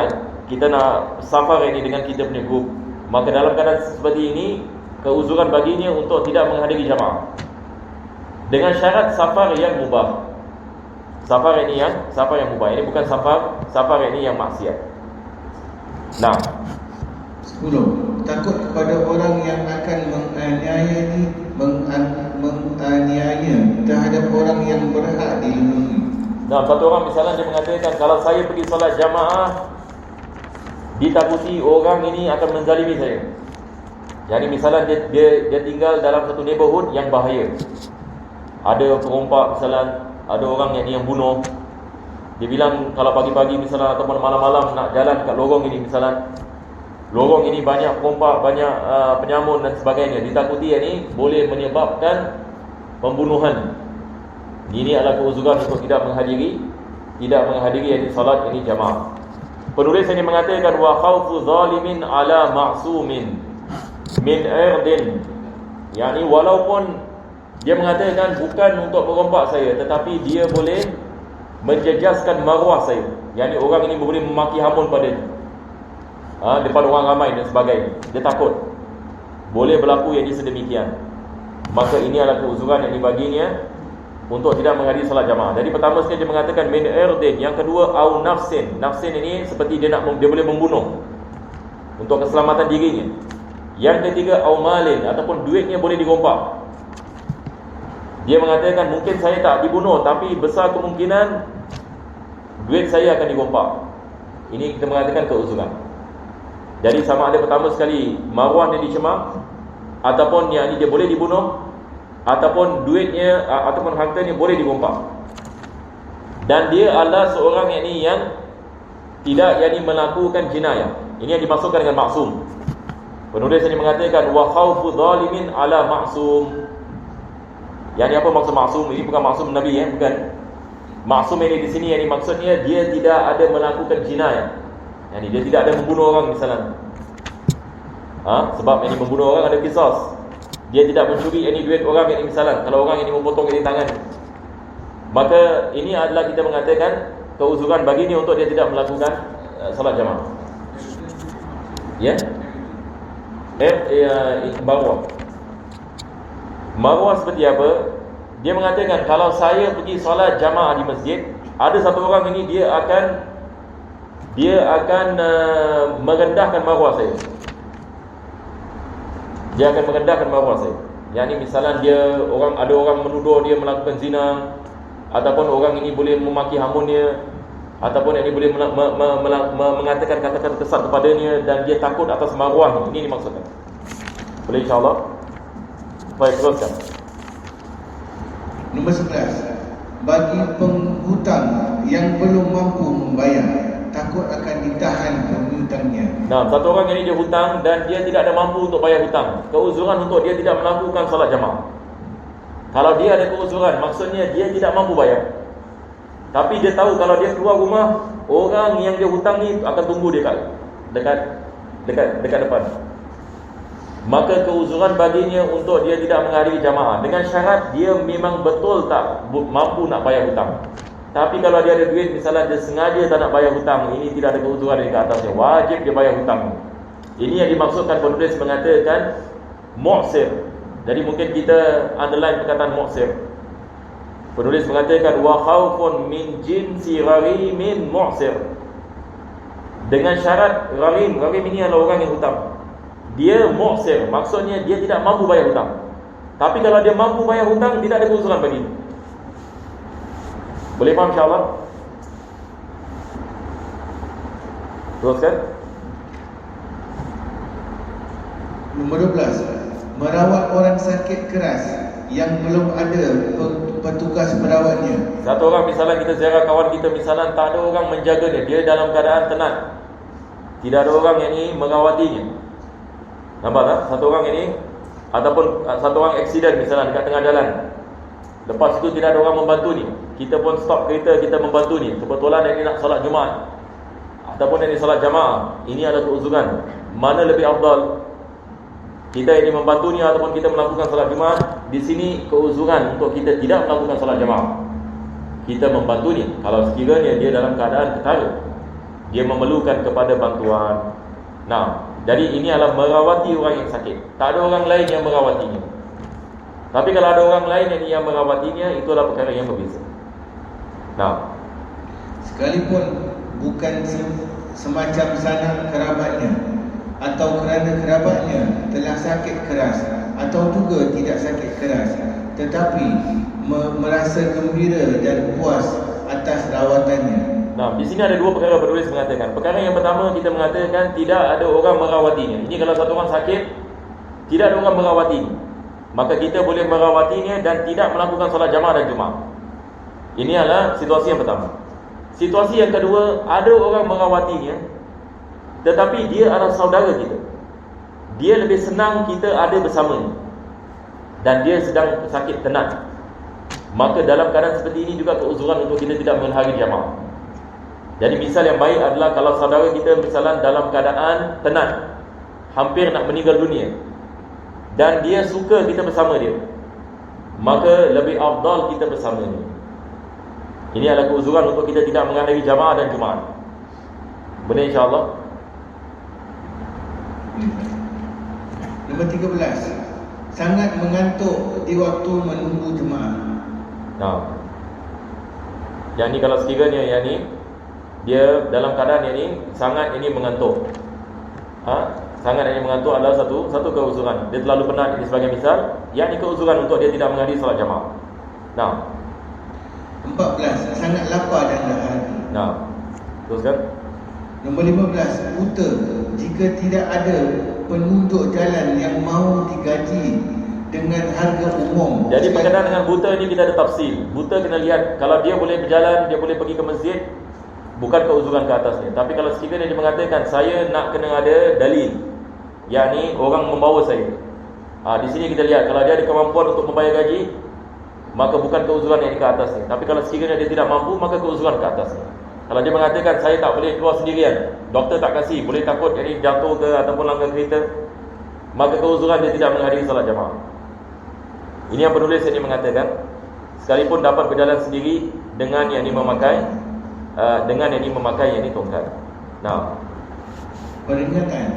nak safar yang ni dengan kita punya grup. Maka dalam keadaan seperti ini, keuzuran baginya untuk tidak menghadiri jamaah. Dengan syarat safar yang mubah. Safar yang mubah. Ini bukan safar yang ni yang maksiat. Nah, 10. Takut kepada orang yang akan menganiaya terhadap orang yang berhak dilindungi. Nah, satu orang misalnya dia mengatakan, kalau saya pergi solat jamaah, ditakuti orang ini akan menzalimi saya. Jadi misalnya dia tinggal dalam satu neighborhood yang bahaya. Ada perompak misalnya, ada orang yang bunuh. Dia bilang kalau pagi-pagi misalnya ataupun malam-malam nak jalan kat lorong ini misalnya, lorong ini banyak perompak, banyak penyamun dan sebagainya. Ditakuti yang ini boleh menyebabkan pembunuhan. Ini adalah keuzuran untuk tidak menghadiri yang ini salat ini jamaah. Penulis ini mengatakan wa khaufu zalimin ala ma'sumin min irdin. Yani walaupun dia mengatakan bukan untuk perompak saya, tetapi dia boleh menjejaskan maruah saya. Yani orang ini boleh memaki hamun pada depan orang ramai dan sebagainya. Dia takut boleh berlaku yang ini sedemikian. Maka ini adalah keuzuran yang dibaginya untuk tidak menghadiri salat jamaah. Jadi pertama sekali dia mengatakan min irdin, yang kedua au nafsin. Nafsin ini seperti dia boleh membunuh untuk keselamatan dirinya. Yang ketiga au malin, ataupun duitnya boleh dirompak. Dia mengatakan mungkin saya tak dibunuh, tapi besar kemungkinan duit saya akan dirompak. Ini kita mengatakan keuzuran. Jadi sama ada pertama sekali maruah dia dicemar, ataupun yang ini dia boleh dibunuh, ataupun duitnya ataupun hartanya boleh dirompak. Dan dia adalah seorang yang tidak melakukan jenayah. Ini yang dimaksudkan dengan maksum. Penulis ini mengatakan wa khaufu zalimin ala maksum. Yang apa maksud maksum? Ini bukan maksum Nabi, bukan. Maksum ini di sini yang maksudnya dia tidak ada melakukan jenayah. Yani dia tidak ada membunuh orang misalnya. Sebab ini membunuh orang ada qisas. Dia tidak mencuri ini duit orang yang misalnya, kalau orang ini memotong ini tangan. Maka ini adalah kita mengatakan keuzuran baginya untuk dia tidak melakukan salat jamaah. Ya? Maruah seperti apa? Dia mengatakan kalau saya pergi salat jamaah di masjid, ada satu orang ini dia akan merendahkan maruah saya. Dia akan merendahkan maruah saya. Yang ni misalnya ada orang menuduh dia melakukan zina, ataupun orang ini boleh memaki hamunnya, ataupun yang ini boleh mengatakan kata-kata kesat kepadanya, dan dia takut atas maruahnya. Ini dimaksudkan. Boleh insya-Allah. Baik, teruskan. Nombor 11. Bagi penghutang yang belum mampu membayar, takut akan ditahan penghutangnya. Nah, satu orang ini dia hutang dan dia tidak ada mampu untuk bayar hutang. Keuzuran untuk dia tidak melakukan salat jamaah. Kalau dia ada keuzuran, maksudnya dia tidak mampu bayar. Tapi dia tahu kalau dia keluar rumah, orang yang dia hutang ni akan tunggu dia dekat depan. Maka keuzuran baginya untuk dia tidak menghadiri jamaah, dengan syarat dia memang betul tak mampu nak bayar hutang. Tapi kalau dia ada duit, misalnya dia sengaja tak nak bayar hutang, ini tidak ada keuzuran di atasnya, wajib dia bayar hutang. Ini yang dimaksudkan penulis mengatakan mu'sir. Jadi mungkin kita underline perkataan mu'sir. Penulis mengatakan wa khaufun min jinsi gharimin mu'sir. Dengan syarat gharim ini adalah orang yang hutang. Dia mu'sir, maksudnya dia tidak mampu bayar hutang. Tapi kalau dia mampu bayar hutang, tidak ada keuzuran bagi. Boleh faham insya-Allah? Teruskan. Nombor 12. Merawat orang sakit keras yang belum ada petugas merawatnya. Satu orang misalnya kita ziarah kawan kita, misalnya tak ada orang menjaga dia dalam keadaan tenat, tidak ada orang yang ini merawatinya. Nampak tak? Satu orang ini, ataupun satu orang aksiden misalnya dekat tengah jalan, lepas itu tidak ada orang membantu ni, kita pun stop kereta, kita membantu ni. Kebetulan yang ini nak salat Jumaat, ataupun yang ini salat jamaah. Ini adalah keuzuran. Mana lebih afdal? Kita ini membantu ni ataupun kita melakukan salat Jumaat? Di sini keuzuran untuk kita tidak melakukan salat jamaah. kita membantunya. Kalau sekiranya dia dalam keadaan ketara, dia memerlukan kepada bantuan. Nah, jadi ini adalah merawati orang yang sakit. Tak ada orang lain yang merawatinya. Tapi kalau ada orang lain yang merawatinya, itulah perkara yang berbeza. Nah, sekalipun bukan semacam sanak kerabatnya, atau kerana kerabatnya telah sakit keras atau juga tidak sakit keras, tetapi merasa gembira dan puas atas rawatannya. Nah, di sini ada dua perkara penulis mengatakan. Perkara yang pertama, kita mengatakan tidak ada orang merawatinya. Ini kalau satu orang sakit, tidak ada orang merawatinya, maka kita boleh merawatinya dan tidak melakukan solat jamaah dan Jumaat. Ini adalah situasi yang pertama. Situasi yang kedua, ada orang merawatinya, tetapi dia adalah saudara kita. Dia lebih senang kita ada bersamanya, dan dia sedang sakit tenat. Maka dalam keadaan seperti ini juga keuzuran untuk kita tidak menghadiri jamaah. Jadi misal yang baik adalah kalau saudara kita misalnya dalam keadaan tenat, hampir nak meninggal dunia, dan dia suka kita bersama dia, maka lebih afdal kita bersama dia. Ini adalah keuzuran untuk kita tidak menghadiri jamaah dan Jumaat. Benar insya-Allah. Nombor 13, sangat mengantuk di waktu menunggu jemaah. Nah, yang ni kalau sekiranya yang ni dia dalam keadaan yang ni sangat ini mengantuk, sangat ini mengantuk adalah satu keuzuran. Dia terlalu penat, ini sebagai misal. Yang ni keuzuran untuk dia tidak menghadiri salat jamaah. Nah, 14, sangat lapar dan dahar. nah, teruskan. Nombor 15, buta jika tidak ada penunjuk jalan yang mahu digaji dengan harga umum. Jadi berkenaan dengan buta ni kita ada tafsir. Buta kena lihat, kalau dia boleh berjalan, dia boleh pergi ke masjid, bukan keuzuran ke atasnya. Tapi kalau sekiranya dia mengatakan saya nak kena ada dalil, yakni orang membawa saya, di sini kita lihat kalau dia ada kemampuan untuk membayar gaji, maka bukan keuzuran yang di ke atasnya. Tapi kalau sekiranya dia tidak mampu, maka keuzuran ke atasnya. Kalau dia mengatakan saya tak boleh keluar sendirian, doktor tak kasih, boleh takut jadi jatuh ke ataupun langgar kereta, maka keuzuran dia tidak menghadiri salat jamaah. Ini yang penulis ini mengatakan, sekalipun dapat berjalan sendiri dengan yang ini memakai yang ini tongkat. Nah, peringatan,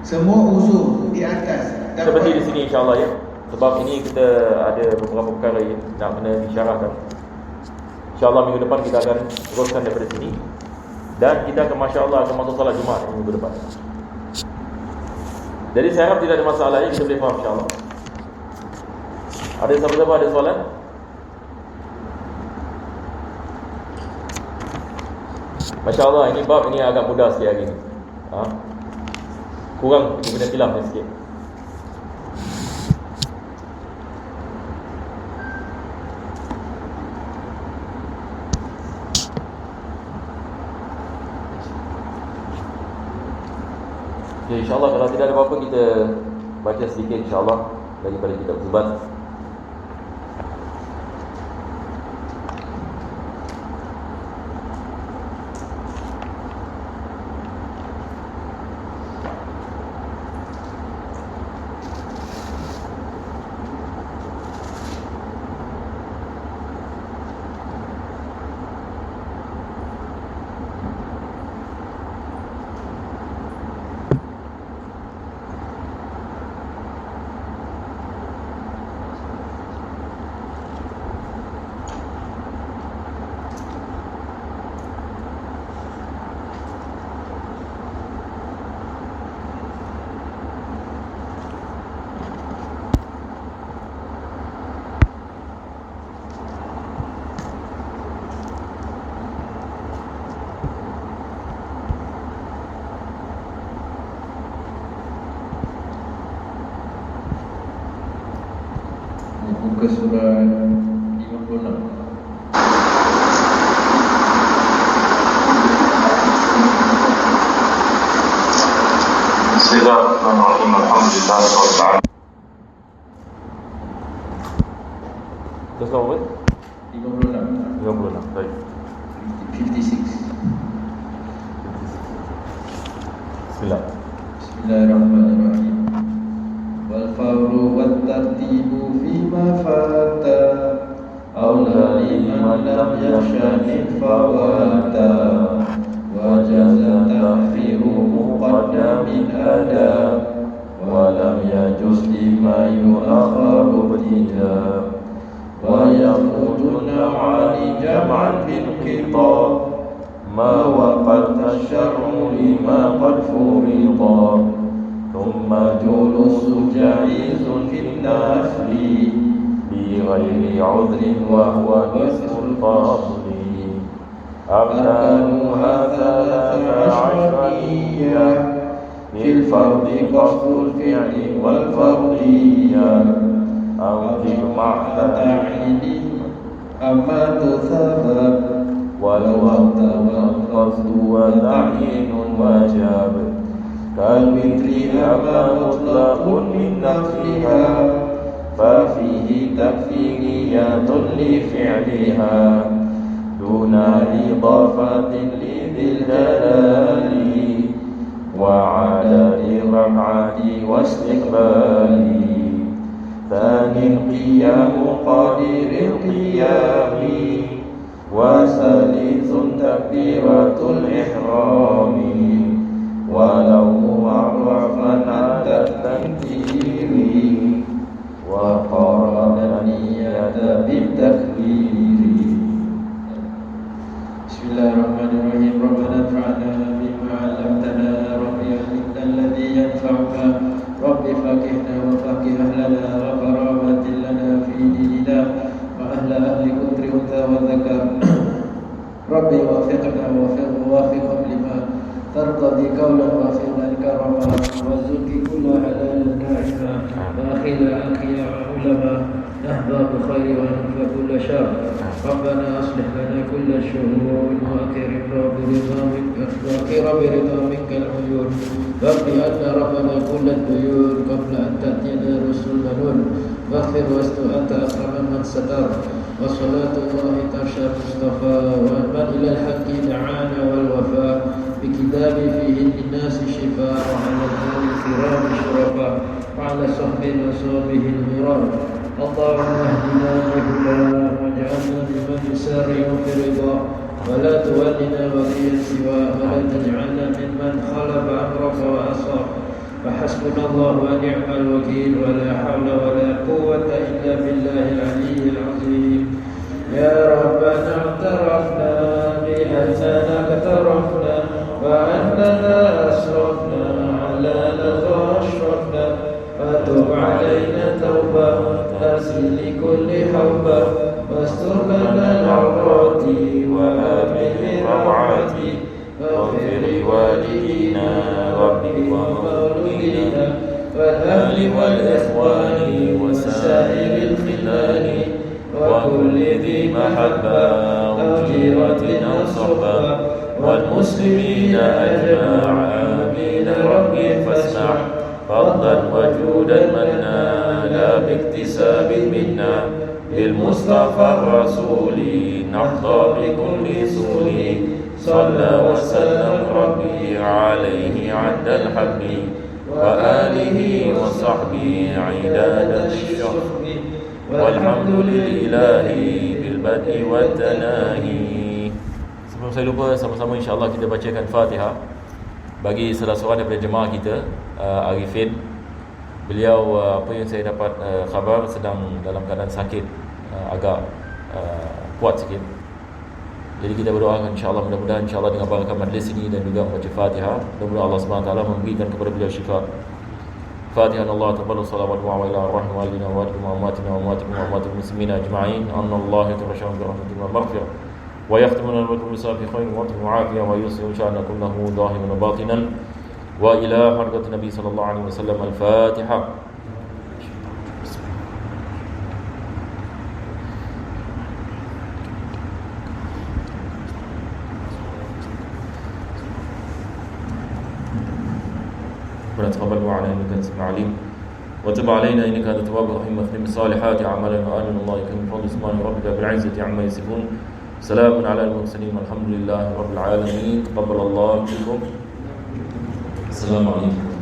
semua uzur di atas dapat, seperti di sini insya-Allah ya. Sebab ini kita ada beberapa perkara yang nak kena disyarahkan. InsyaAllah minggu depan kita akan teruskan daripada sini, dan kita akan masya-Allah akan masuk salat Jumaat minggu depan. Jadi saya harap tidak ada masalah ya, kita boleh faham insya-Allah. Ada siapa-siapa ada soalan? Masya-Allah, ini bab ini agak mudah sikit hari ni. Kurang kita kena silap sikit. Okay, insyaAllah kalau tidak ada apa-apa kita baca sedikit insyaAllah daripada kitab Zubat. Buka surah 56. Bismillahirrahmanirrahim. Alhamdulillah rabbil alamin. Terus apa? 56. 56. Baik. 56. Bismillah. Bismillahirrahmanirrahim. Wal fawru wat tartibu fima fata aula liman lam شأن فواتا وجاز تأخير مقدم أداء ولم يجوز لما يؤخر ابتداء ويخرج النوعان جمعا بالخطاب ما وقت الشرع لما قد فرضا ثم جلوس جائز في النفل بغير عذر وهو نصف الفضل أركانها 13 في الفرض قصد الفعل والفرضية أو جمع تعيين أما تثبت والوقت والقصد وتعيين وجاب كالوتر أما مطلق من نفسها ففيه تكفيريات لفعلها دون إضافة لذي الجلال وعدد الركعات واستقبال ثاني القيام قدير القيام وثالث تكبيرة الإحرام ولو معرفا عند التنكير وقارن النية بالتكبير. بسم الله الرحمن الرحيم. ربنا انفعنا بما علمتنا رب علمنا الذي ينفعنا رب فقهنا وفقه أهلنا وقرابة لنا في ديننا وأهل كتر أنثى وذكر رب وفقنا ووافقهم لما ترتضي قولا وفقنا كرما وارزق كل حلال ناعما وأخينا أخيا علما نهضى بخير وننفى كل شر ربنا أصلح لنا كل الشؤون وأخر برضا منك العيون واقض عنا ربنا كل الديون قبل أن تأتينا رسل منون واغفر واستر أنت أكرم من ستر وصلاة الله ترشى المصطفى ومن إلى الحق دعانا والوفاء بكتاب فيه للناس شفاء وعلى الآل الكرام الشرفاء وعلى صحب وصحبه الغرام اللهم اهدنا بهداه واجعلنا ممن يسارع في رضا ولا تولنا وليا سواه ولا تجعلنا ممن خلف أمرك وأصاب فحسبنا الله ونعم الوكيل ولا حول ولا قوة إلا بالله العلي العظيم. يا ربنا اعترفنا بأننا اقترفنا وأننا أسرفنا على لظى أشرفنا فتب علينا توبة تغسل لكل حوبة واستر لنا العورات وآمن الروعات واغفر لوالدينا ربي ومولدينا والأهل والإخوان وسائر الخلان وكل ذي محبة أو جيرة أو صحبة والمسلمين أجمع آمين ربي فاسمع فضلا وجودا منا لا باكتساب منا بالمصطفى الرسول نحظى بكل سول صلى وسلم ربي عليه عد الحب وآله وصحبه عداد الشرب والحمد لله بالبدء والتناهي. Sebelum saya lupa, sama-sama insya-Allah kita bacakan Fatihah bagi salah seorang daripada jemaah kita, Arifin. Beliau apa yang saya dapat khabar sedang dalam keadaan sakit, agak kuat sikit. Jadi kita berdoakan insya-Allah, mudah-mudahan insya-Allah dengan barakah majlis ini dan juga membaca Fatihah, mudah-mudahan Allah Subhanahu wa taala memberikan kepada beliau syifa. Fatihah. Allah taqabbal salawat wa ala arwah walidina wa amwatina wa amwatil muslimin ajma'in. Anallahu yatabashsharu bi rahmatihi wa maghfirah wa yakhtimu lana wa lakum bi khairin wa afiyah wa yuslihu sha'na kullahu zahiran wa batinan wa ila hadratin Nabi sallallahu alaihi wasallam. Al-Fatihah. ربنا تقبل معنا انك انت السميع العليم وتب علينا انك انت التواب الرحيم واختم بالصالحات اعمالنا وآمن الله يكرم بفضل سبحان ربك بالعزة عما يصفون سلام على المرسلين والحمد لله رب العالمين. تقبل الله منكم. السلام عليكم.